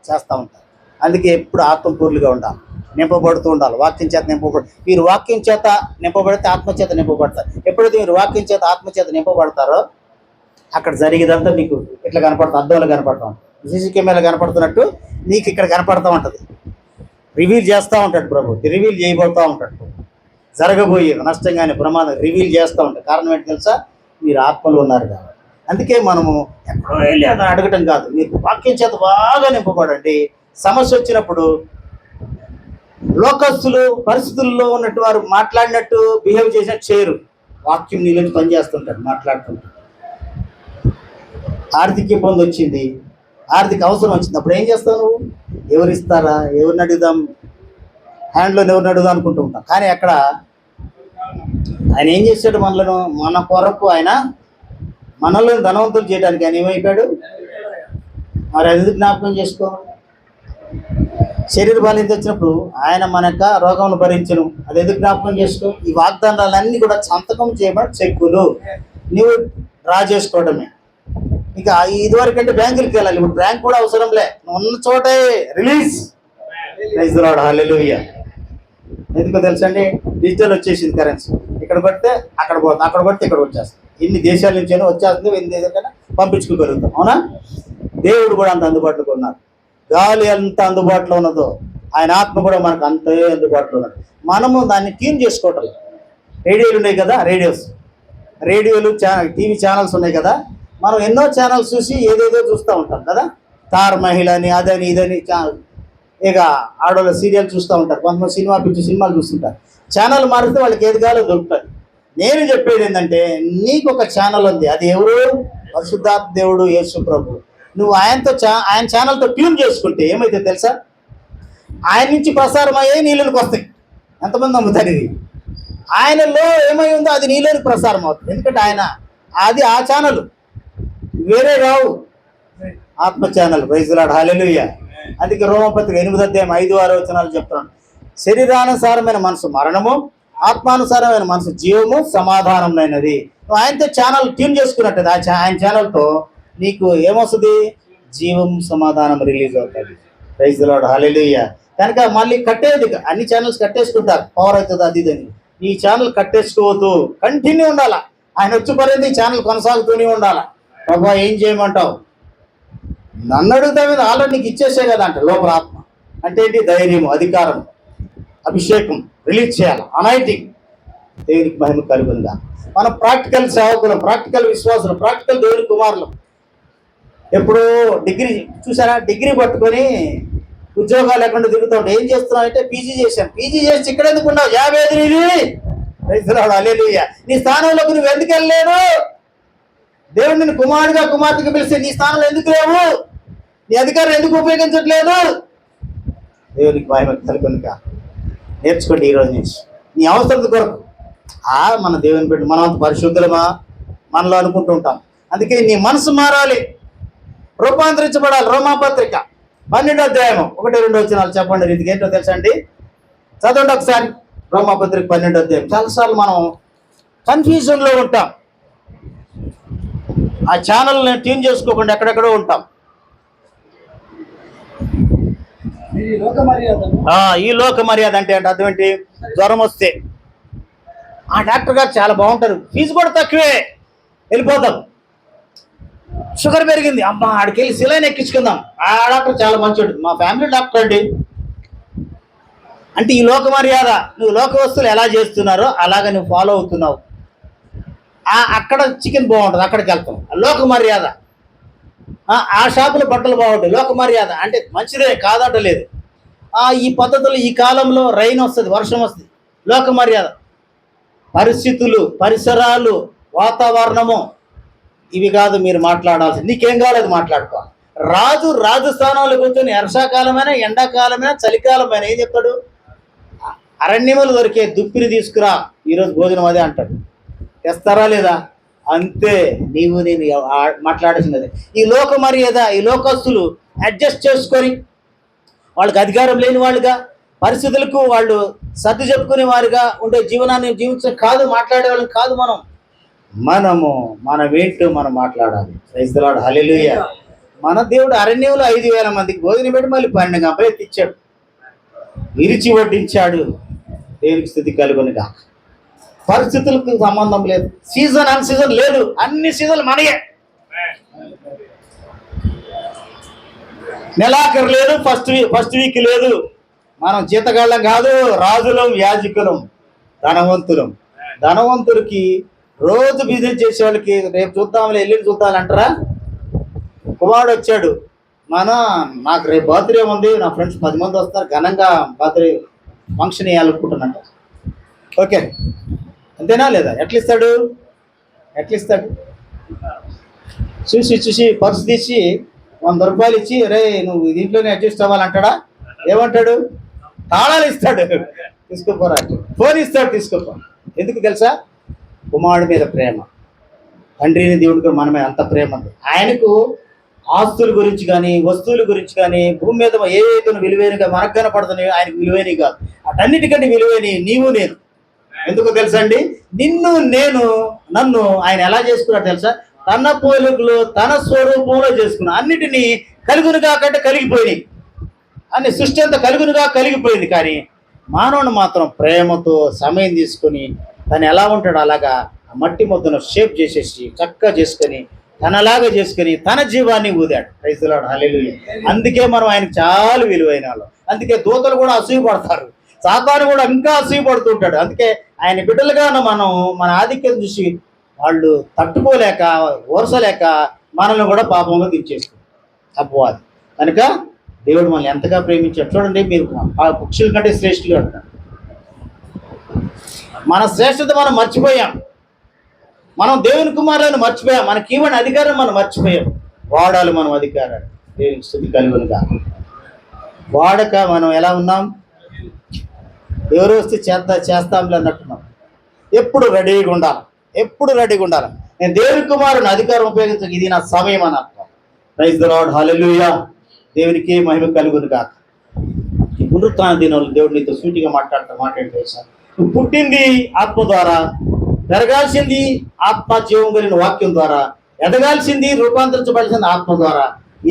చేస్తూ ఉంటారు. అందుకే ఎప్పుడు ఆత్మపూర్లుగా ఉండాలి, నింపబడుతూ ఉండాలి. వాక్యం చేత మీరు వాక్యం చేత నింపబడితే ఆత్మచేత నింపబడతారు. ఎప్పుడైతే మీరు వాక్యం చేత ఆత్మచేత నింపబడతారో అక్కడ జరిగేదంతా మీకు ఇట్లా కనపడుతుంది, అద్దంలో కనపడతా ఉంటుంది. సీసీ కెమెరా కనపడుతున్నట్టు నీకు ఇక్కడ కనపడతా ఉంటుంది. రివీల్ చేస్తూ ఉంటాడు ప్రభు, రివీల్ చేయబోతూ ఉంటాడు. జరగబోయేది నష్టంగానే ప్రమాదం రివీల్ చేస్తూ ఉంటాడు. కారణం ఏంటి తెలుసా? మీరు ఆత్మలు ఉన్నారు కాబట్టి. అందుకే మనము ఎక్కడో వెళ్ళి అతను అడగటం కాదు, మీరు వాక్యం చేత బాగా నింపబడండి. సమస్య వచ్చినప్పుడు లోకస్తులు పరిస్థితుల్లో ఉన్నట్టు వారు మాట్లాడినట్టు బిహేవ్ చేసినట్టు చేయరు. వాక్యం నీళ్ళని పనిచేస్తుంటారు, మాట్లాడుతుంటారు. ఆర్థిక ఇబ్బంది వచ్చింది, ఆర్థిక అవసరం వచ్చింది, అప్పుడు ఏం చేస్తావు నువ్వు? ఎవరిస్తారా, ఎవరిని అడుగుదాం, హ్యాండ్లో ఎవరిని అడుగుదాం అనుకుంటూ ఉంటాం. కానీ అక్కడ ఆయన ఏం చేశాడు? మన కొరకు ఆయన మనల్ని ధనవంతులు చేయడానికి ఆయన ఏమైపోయాడు? మరి అది జ్ఞాపకం చేసుకో. శరీర బాధ్యత వచ్చినప్పుడు ఆయన మన యొక్క రోగమును భరించను, అది ఎందుకు జ్ఞాపకం చేసుకో. ఈ వాగ్దానాలన్నీ కూడా సంతకం చేయబడి చెక్కులు నువ్వు డ్రా చేసుకోవడమే. ఇక ఇదివరకంటే బ్యాంకులకి వెళ్ళాలి, ఇప్పుడు బ్యాంక్ కూడా అవసరం లే, ఉన్న చోటే రిలీజ్. హల్లెలూయా. ఎందుకో తెలుసండి, డిజిటల్ వచ్చేసింది కరెన్సీ. ఇక్కడ కొడితే అక్కడ పోతుంది, అక్కడ కొడితే ఇక్కడ వచ్చేస్తుంది. ఎన్ని దేశాల నుంచి అయినా వచ్చేస్తుంది, ఎన్ని దేశాలకైనా పంపించుకోగలుగుతాం. అవునా? దేవుడు కూడా అంత అందుబాటులో ఉన్నారు. గాలి ఎంత అందుబాటులో ఉన్నదో ఆయన ఆత్మ కూడా మనకు అంతే అందుబాటులో ఉన్నది. మనము దాన్ని ట్యూన్ చేసుకోవటం. రేడియోలు ఉన్నాయి కదా, రేడియోలు టీవీ ఛానల్స్ ఉన్నాయి కదా, మనం ఎన్నో ఛానల్స్ చూసి ఏదేదో చూస్తూ ఉంటాం కదా. తార్ మహిళ అని, అదని ఇదని, ఇక ఆడవాళ్ళ సీరియల్ చూస్తూ ఉంటారు. కొంతమంది సినిమాలు చూస్తుంటారు. ఛానల్ మారితే వాళ్ళకి ఏది కావాలో దొరుకుతుంది. నేను చెప్పేది ఏంటంటే, నీకు ఒక ఛానల్ ఉంది, అది ఎవరు? పరిశుద్ధాత్మ దేవుడు యేసు ప్రభు. నువ్వు ఆయన ఛానల్తో ట్యూన్ చేసుకుంటే ఏమైతే తెలుసా? ఆయన నుంచి ప్రసారం అయ్యే నీళ్ళకి వస్తాయి. ఎంతమంది నమ్ముతారు ఇది? ఆయనలో ఏమై ఉందో అది నీళ్ళకి ప్రసారం అవుతుంది. ఎందుకంటే అది ఆ ఛానల్, వేరే రావు. ఆత్మ channel. Praise the lord. Hallelujah. అందుకే రోమపత్రిక 8:5-6 చెప్తున్నాను. శరీరానుసారమైన మనసు మరణము, ఆత్మానుసారమైన మనసు జీవము, సమాధానమైనది. నువ్వు ఆయనతో ఛానల్ ట్యూన్ చేసుకున్నట్టు ఆయన ఛానల్తో నీకు ఏమొస్తుంది? జీవం, సమాధానం రిలీజ్ అవుతుంది. Praise the lord. హల్లెలూయా. కనుక మళ్ళీ కట్టేది, అన్ని ఛానల్స్ కట్టేసుకుంటారు, పవర్ అవుతుంది అది ఇదని. ఈ ఛానల్ కట్టేసుకోవద్దు, కంటిన్యూ ఉండాలా. ఆయన వచ్చి పడింది ఛానల్ కొనసాగుతూనే ఉండాలా. ప్రభా ఏం చేయమంటావు? నన్ను అడుగుతా మీద ఆల్రెడీ నీకు ఇచ్చేసే కదా అంట. లోపల ఆత్మ అంటే ఏంటి? ధైర్యము, అధికారం, అభిషేకం రిలీజ్ చేయాలి, అనాయింటింగ్. దేవునికి మహిమ కలుగునుగా. మనం ప్రాక్టికల్ సేవకులం, ప్రాక్టికల్ విశ్వాసులు, ప్రాక్టికల్ దేవుని కుమారులు. ఎప్పుడు డిగ్రీ చూసారా, డిగ్రీ పట్టుకొని ఉద్యోగాలు లేకుండా తిరుగుతాడు. ఏం చేస్తున్నావు అంటే పీజీ చేశాను. పీజీ చేసి ఇక్కడ ఎందుకు ఉన్నావు? జాబ్ ఏది నీది? హల్లెలూయా. నీ స్థానంలోకి నువ్వు ఎందుకు వెళ్ళలేడు? దేవుడు నిన్ను కుమారుడిగా కుమార్తెగా పిలిస్తే నీ స్థానంలో ఎందుకు లేవు? నీ అధికారం ఎందుకు ఉపయోగించట్లేదు? దేవునికి మహిమ కలుగునుగా. నేర్చుకోండి ఈరోజు నుంచి నీ అవసరం కొరకు. మన దేవుని బిడ్డ మనం అంత పరిశుద్ధులమా మనలో అనుకుంటూ ఉంటాం. అందుకే నీ మనసు మారాలి, రూపాంతరించబడాలి. రోమాపత్రిక 12వ అధ్యాయం 1-2 వచనాలు చెప్పండి. రీతికి ఏంటో తెలుసా అండి? చదవండి ఒకసారి. రోమాపత్రిక 12వ అధ్యాయం. చాలాసార్లు మనం కన్ఫ్యూజన్లో ఉంటాం, ఆ ఛానల్ని ట్యూన్ చేసుకోకుండా ఎక్కడెక్కడో ఉంటాం. ఈ లోక మర్యాద అంటే అర్థం ఏంటి? జ్వరం వస్తే ఆ డాక్టర్ గారు చాలా బాగుంటారు, ఫీజు కూడా తక్కువే, వెళ్ళిపోతాం. షుగర్ పెరిగింది, అమ్మా ఆడికి వెళ్ళి సిలైన్ ఎక్కించుకుందాం, ఆ డాక్టర్ చాలా మంచోడు, మా ఫ్యామిలీ డాక్టర్ అండి. అంటే ఈ లోక మర్యాద, నువ్వు లోక వస్తువులు ఎలా చేస్తున్నారో అలాగా నువ్వు ఫాలో అవుతున్నావు. అక్కడ చికెన్ బాగుంటుంది, అక్కడికి వెళ్తాం, లోక మర్యాద. ఆ షాపులో బట్టలు బాగుంటాయి, లోక మర్యాద. అంటే మంచిదే, కాదటలేదు. ఈ పద్ధతులు, ఈ కాలంలో రైన్ వస్తుంది, వర్షం వస్తుంది, లోక మర్యాద. పరిస్థితులు, పరిసరాలు, వాతావరణము, ఇవి కాదు మీరు మాట్లాడాల్సింది. నీకేం కావాలి అది మాట్లాడుకోవాలి. రాజు స్థానంలో కూర్చొని వర్షాకాలమైనా ఎండాకాలమైనా చలికాలమైనా ఏం చెప్తాడు? అరణ్యములు దొరికే దుప్పిని తీసుకురా, ఈరోజు భోజనం అదే అంటాడు. తెస్తారా లేదా? అంతే. నీవు నేను మాట్లాడాల్సింది. ఈ లోక మర్యాద, ఈ లోకస్తులు అడ్జస్ట్ చేసుకొని వాళ్ళకి అధికారం లేని వాళ్ళుగా, పరిస్థితులకు వాళ్ళు సర్ది చెప్పుకునే వారిగా ఉండే జీవనాన్ని జీవించడం కాదు, మాట్లాడే వాళ్ళని కాదు. మనమేంటో మనం మాట్లాడాలి. ప్రైజ్ ది లార్డ్, హల్లెలూయా. మన దేవుడు అరణ్యంలో 5,000 మందికి భోజనం పెట్టి మళ్ళీ 12 గంపలు ఎత్తిచ్చాడు, విరిచి వడ్డించాడు. దేవునికి స్తుతి కలుగునుగా. పరిస్థితులకు సంబంధం లేదు, సీజన్ అన్ సీజన్ లేదు, అన్ని సీజన్లు మనయే. నెలాఖరు లేదు, ఫస్ట్ వీక్ లేదు. మనం జీతగాళ్ళం కాదు, రాజులం, యాజకులం, ధనవంతులం. ధనవంతులకి రోజు బిజినెస్ చేసే వాళ్ళకి రేపు చూద్దాంలే, ఎల్లుండి చూద్దాం అంటారా? కుమారుడు వచ్చాడు, నాకు రేపు బర్త్డే ఉంది, నా ఫ్రెండ్స్ 10 మంది వస్తారు, ఘనంగా బర్త్డే ఫంక్షన్ వేయాలనుకుంటున్నట్టు. ఓకే, అంతేనా లేదా? ఎట్లా ఇస్తాడు? చూసి పర్సు తీసి 100 రూపాయలు ఇచ్చి, రే నువ్వు దీంట్లోనే అడ్జస్ట్ అవ్వాలంటాడా? ఏమంటాడు? తాళాలు ఇస్తాడు, తీసుకోపోరా. ఫోన్ ఇస్తాడు, తీసుకోపో. ఎందుకు తెలుసా? కుమారుడి మీద ప్రేమ. తండ్రిని దేవుడికి మన మీద అంత ప్రేమ ఉంది. ఆయనకు ఆస్తుల గురించి కానీ, వస్తువుల గురించి కానీ, భూమి మీద ఏవైతే విలువైనగా మనకు కనపడుతున్నాయో ఆయనకు విలువైనవి కాదు. అటన్నిటికంటే విలువైన నీవు నేను. ఎందుకు తెలుసా అండి? నన్ను ఆయన ఎలా చేసుకున్నాడు తెలుసా? తన పోలికలు, తన స్వరూపంలో చేసుకున్నా. అన్నిటినీ కలుగునుగా కంటే కలిగిపోయినాయి, అన్ని సృష్టి అంతా కలుగునుగా కలిగిపోయింది. కానీ మానవుని మాత్రం ప్రేమతో సమయం తీసుకొని తను ఎలా ఉంటాడో అలాగా మట్టి ముద్దను షేప్ చేసేసి చక్కగా చేసుకొని తనలాగా చేసుకొని తన జీవాన్ని ఊదాడు. Praise the lord, hallelujah. అందుకే మనం ఆయనకు చాలా విలువైన వాళ్ళం. అందుకే దూతలు కూడా అసూయపడతారు, సాతాను కూడా ఇంకా అసూయపడుతుంటాడు. అందుకే ఆయన బిడ్డలుగా మనం మన ఆధిక్యం చూసి వాళ్ళు తట్టుకోలేక, ఓర్చలేక మనల్ని కూడా పాపంలో దించేస్తారు అపవాది. కనుక దేవుడు మనల్ని ఎంతగా ప్రేమించాడు చూడండి. మీరు ఆ పక్షుల కంటే శ్రేష్ఠులు అంటారు. మన శ్రేష్ఠత మనం మర్చిపోయాం, మనం దేవుని కుమారులను మర్చిపోయాం, మనకి ఇవ్వని అధికారం మనం మర్చిపోయాం. వాడాలి మనం అధికారాన్ని. దేవునికి స్తుతి కలుగునుగా. వాడక మనం ఎలా ఉన్నాం? ఎవరు వస్తే చేస్తాంలే అన్నట్టున్నాం. ఎప్పుడు రెడీగా ఉండాలి. నేను దేవుని కుమారుని అధికారం ఉపయోగించక ఇది నా సమయం అని అర్థం. ప్రైజ్ ది లార్డ్, హల్లెలూయా. దేవునికి మహిమ కలుగునుగా. ఈ పునరుత్థాన దినంలో దేవుడు నీతో సూటిగా మాట్లాడితే నువ్వు పుట్టింది ఆత్మ ద్వారా, పెరగాల్సింది ఆత్మ జీవం కలిగిన వాక్యం ద్వారా, ఎదగాల్సింది రూపాంతరించబడాల్సింది ఆత్మ ద్వారా,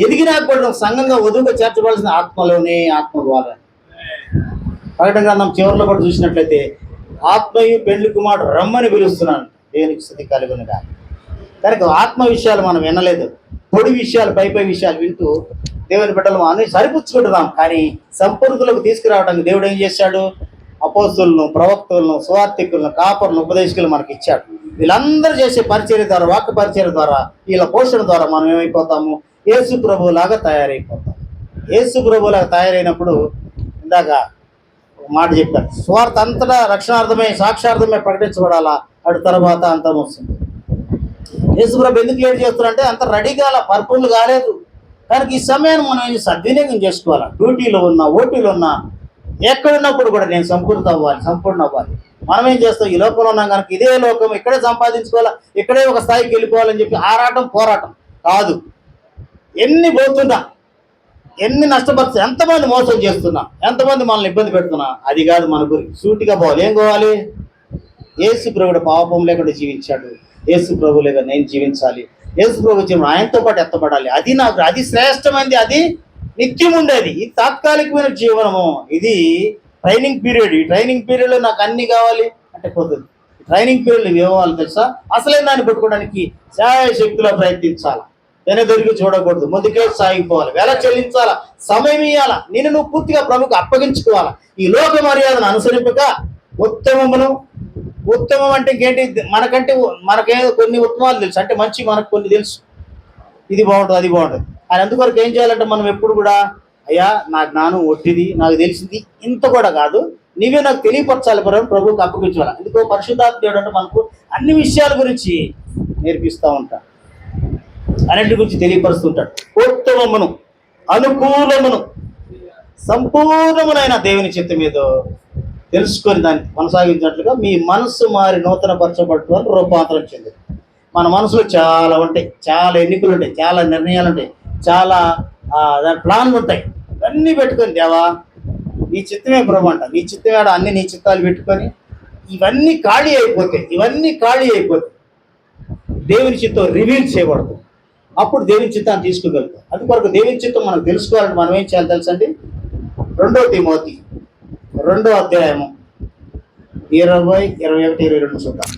ఎదిగినాక కూడా సంఘంగా వధువుగా చేర్చబడాల్సిన ఆత్మలోనే, ఆత్మ ద్వారా. ప్రకటన గ్రంథం చివరిలో కూడా చూసినట్లయితే ఆత్మయు పెండ్లి కుమారుడు రమ్మని పిలుస్తున్నాను. దేవునికి స్తుతి కలుగునుగా. కనుక ఆత్మ విషయాలు మనం వినలేదు, పొడి విషయాలు, పై విషయాలు వింటూ దేవుని బిడ్డలు అన్ని సరిపుచ్చుకుంటున్నాం. కానీ సంపూర్ణతలకు తీసుకురావడానికి దేవుడు ఏం చేశాడు? అపోస్తులను, ప్రవక్తలను, సువార్థికులను, కాపరులను, ఉపదేశకులను మనకి ఇచ్చాడు. వీళ్ళందరూ చేసే పరిచర్య ద్వారా, వాక్య పరిచర్య ద్వారా, వీళ్ళ పోషణ ద్వారా మనం ఏమైపోతాము? యేసు ప్రభువులాగా తయారైపోతాం. యేసు ప్రభువులాగా తయారైనప్పుడు ఇందాక ఒక మాట చెప్పారు, స్వార్థ అంతటా రక్షణార్థమే, సాక్షార్థమే ప్రకటించబడాలా, అటు తర్వాత అంతం వస్తుంది. యేసు ప్రభు ఎందుకు లేట్ చేస్తున్నారంటే అంత రెడీ కాల, పర్పుల్ కాలేదు. కనుక ఈ సమయాన్ని మనం సద్వినియోగం చేసుకోవాలి. డ్యూటీలో ఉన్నా, ఓటీలో ఉన్నా, ఎక్కడున్నప్పుడు కూడా నేను సంపూర్ణ అవ్వాలి. మనం ఏం చేస్తాం? ఈ లోకంలో ఉన్నాం కనుక ఇదే లోకం, ఇక్కడే సంపాదించుకోవాలా, ఇక్కడే ఒక స్థాయికి వెళ్ళిపోవాలని చెప్పి ఆరాటం, పోరాటం కాదు. ఎన్ని పోతున్నా, ఎన్ని నష్టపరుచు, ఎంతమంది మోసం చేస్తున్నా, ఎంతమంది మనల్ని ఇబ్బంది పెడుతున్నా, అది కాదు మన గురి. సూటిగా పోవాలి. ఏం పోవాలి? యేసు ప్రభుడు పాపం లేకుండా జీవించాడు, యేసు ప్రభు లేక నేను జీవించాలి, యేసు ప్రభు జీవనం ఆయనతో పాటు ఎత్తపడాలి. అది నాకు, అది శ్రేష్టమైనది, అది నిత్యం ఉండేది. ఇది తాత్కాలికమైన జీవనము, ఇది ట్రైనింగ్ పీరియడ్. ఈ ట్రైనింగ్ పీరియడ్లో నాకు అన్ని కావాలి అంటే పోతుంది. ట్రైనింగ్ పీరియడ్లో ఏమవ్వాలి తెలుసా? అసలే దాన్ని పెట్టుకోవడానికి శాయశక్తిలో ప్రయత్నించాలా, వెనదొరికి చూడకూడదు, ముందుకే సాగిపోవాలి, వెల చెల్లించాలా, సమయం ఇవ్వాలా, నేను నువ్వు పూర్తిగా ప్రభుకు అప్పగించుకోవాలా. ఈ లోక మర్యాదను అనుసరింపక ఉత్తమం అంటే ఇంకేంటి? మనకే కొన్ని ఉత్తమాలు తెలుసు, అంటే మంచి మనకు కొన్ని తెలుసు, ఇది బాగుంటుంది, అది బాగుంటుంది. ఆయన అందుకొరకు ఏం చేయాలంటే మనం ఎప్పుడు కూడా, అయ్యా నా జ్ఞానం ఒట్టిది, నాకు తెలిసింది ఇంత కూడా కాదు, నీవే నాకు తెలియపరచాలి ప్రభువుకి అప్పగించాలి. ఎందుకో పరిశుద్ధాత్మ దేవుడు అంటే మనకు అన్ని విషయాల గురించి నేర్పిస్తూ ఉంటాడు, అన్నింటి గురించి తెలియపరుస్తుంటాడు. ఉత్తమమును, అనుకూలమును, సంపూర్ణమునైన దేవుని చిత్తం మీద తెలుసుకొని దాన్ని కొనసాగించినట్లుగా మీ మనస్సు మారి నూతన పరచబడుతుందని రూపాంతరం చెందింది. మన మనసులో చాలా ఉంటాయి, చాలా ఎన్నికలు ఉంటాయి, చాలా నిర్ణయాలు ఉంటాయి, చాలా దాని ప్లాన్లు ఉంటాయి. అన్నీ పెట్టుకొని, దేవా నీ చిత్తమే ప్రభు అంట, నీ చిత్తమే అన్ని నీ చిత్తాలు పెట్టుకొని ఇవన్నీ ఖాళీ అయిపోతాయి. దేవుని చిత్తం రివీల్ చేయబడుతుంది. అప్పుడు దేవుని చిత్తాన్ని తీసుకోగలుగుతాం. అందుకొరకు దేవుని చిత్తం మనం తెలుసుకోవాలంటే మనం ఏం చేయాలి తెలుసండి? 2 తిమోతి 2వ అధ్యాయము 20, 21, 22 చూద్దాం.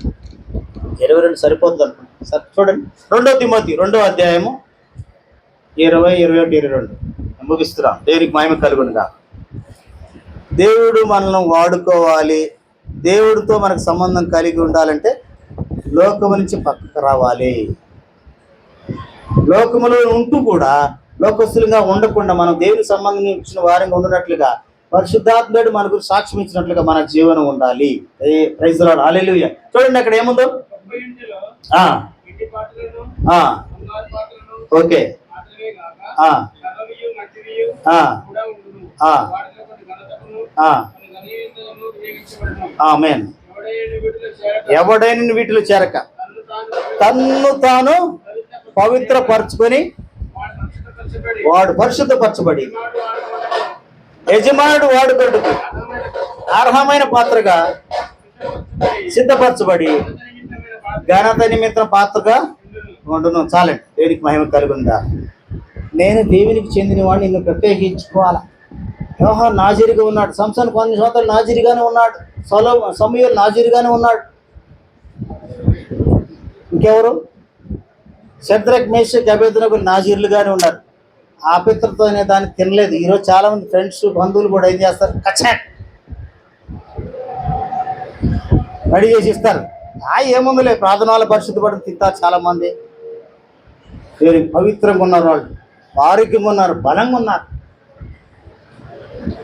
22 సరిపోతుంది అనుకుంటా. సరే చూడండి, 2 తిమోతి 2వ అధ్యాయము 20, 21, 22 ముగిస్తున్నాం. దేవునికి మహిమ కలుగునుగా. దేవుడు మనల్ని వాడుకోవాలి, దేవుడితో మనకు సంబంధం కలిగి ఉండాలంటే లోకము నుంచి పక్కకు రావాలి. లోకములో ఉంటూ కూడా లోకస్తులుగా ఉండకుండా మనం దేవునికి సంబంధించిన వారంగా ఉండినట్లుగా, పరిశుద్ధాత్ముడు మన గురించి సాక్ష్యం ఇచ్చినట్లుగా మన జీవనం ఉండాలి. Praise the lord, hallelujah. చూడండి అక్కడ ఏముందో. ఓకే, ఆమేన్. ఎవడైనా వీటిలో చేరక తన్ను తాను పవిత్రపరచుకొని వాడు పరిశుద్ధపరచబడి యజమానుడు వాడుకొట్టుకు అర్హమైన పాత్రగా సిద్ధపరచబడి ఘనత నిమిత్తం పాత్రగా ఉండును. చాలండి. దేవునికి మహిమ కలుగుందా. నేను దేవునికి చెందిన వాడిని నిన్ను ప్రత్యేకించుకోవాలా. యోహాను నాజీరుగా ఉన్నాడు, సంసోను కొన్ని సంవత్సరాలు నాజీరుగానే ఉన్నాడు, సమూయేలు నాజీరుగానే ఉన్నాడు. ఇంకెవరు? షద్రక్, మేషక్, అబేద్నెగో నాజీరులుగానే ఉన్నారు. ఆ పిత్రతో అనే దాన్ని తినలేదు. ఈరోజు చాలా మంది ఫ్రెండ్స్, బంధువులు కూడా ఏం చేస్తారు? కచ్చాట్ రెడీ చేసి ఇస్తారు. ఏముందిలే, ప్రార్థనల పరిశుద్ధి పడి తింటారు చాలా మంది. పవిత్రంగా ఉన్నారు, వాళ్ళు ఆరోగ్యంగా ఉన్నారు, బలంగా ఉన్నారు.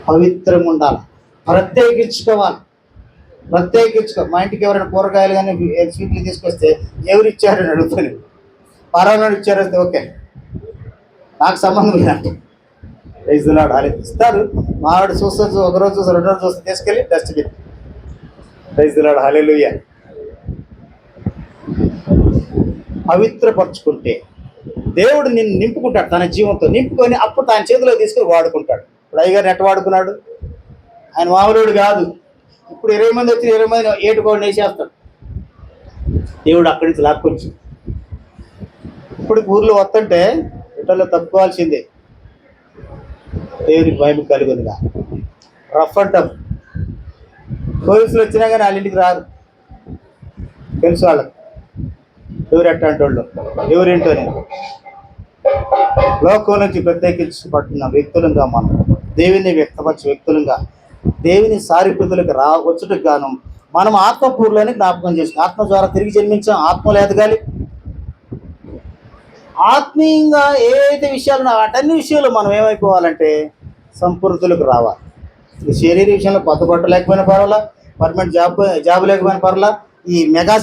పవిత్రంగా ఉండాలి, ప్రత్యేకించుకోవాలి. మా ఇంటికి ఎవరైనా కూరగాయలు కానీ స్వీట్లు తీసుకొస్తే ఎవరు ఇచ్చారని అడుగుతాను. పరానాడు ఇచ్చారంటే ఓకే, నాకు సంబంధం లేదు. ప్రైజ్ ది లార్డ్, హల్లెలూయా. ఇస్తారు. మావాడు చూస్తే ఒకరోజు చూస్తే 2 రోజులు చూస్తే తీసుకెళ్ళి డస్ట్బిన్. ప్రైజ్ ది లార్డ్, హల్లెలూయా. పవిత్రపరచుకుంటే దేవుడు నిన్ను నింపుకుంటాడు, తన జీవంతో నింపుకొని అప్పుడు తన చేతిలో తీసుకుని వాడుకుంటాడు. ఇప్పుడు అయ్యగారిని ఎట్ట వాడుకున్నాడు? ఆయన మామూలుడు కాదు. ఇప్పుడు 20 మంది వచ్చి 20 మంది ఏటుకోండి వేసేస్తాడు. దేవుడు అక్కడి నుంచి లాక్కొచ్చి ఇప్పుడు ఊర్లో వస్తుంటే ఇటల్లో తప్పుకోవాల్సిందే. దేవునికి భయం కలుగుతుందిగా. Rough and tough. పోలీసులు వచ్చినా కానీ వాళ్ళ ఇంటికి రారు, తెలుసు వాళ్ళకి ఎవరు ఎట్టంటే వాళ్ళు, ఎవరేంటో. నేను లోకం నుంచి ప్రత్యేకించబడుతున్న వ్యక్తులుగా, మనం దేవుని వ్యక్తపరిచే వ్యక్తులుగా దేవుని సారూప్యతలకు వచ్చుటకు గాను మనం ఆత్మపూర్లని జ్ఞాపకం చేసుకుని ఆత్మ ద్వారా తిరిగి జన్మించాం, ఆత్మలో ఎదగాలి. ఆత్మీయంగా ఏదైతే విషయాలు ఉన్నాయో వాటన్ని విషయాలు మనం ఏమైపోవాలంటే సంపూర్ణతలకు రావాలి. ఈ శరీర విషయంలో కొత్త బట్ట లేకపోయినా పర్వాలా, పర్మనెంట్ జాబ్ లేకపోయినా పర్వాలా, ఈ మెగా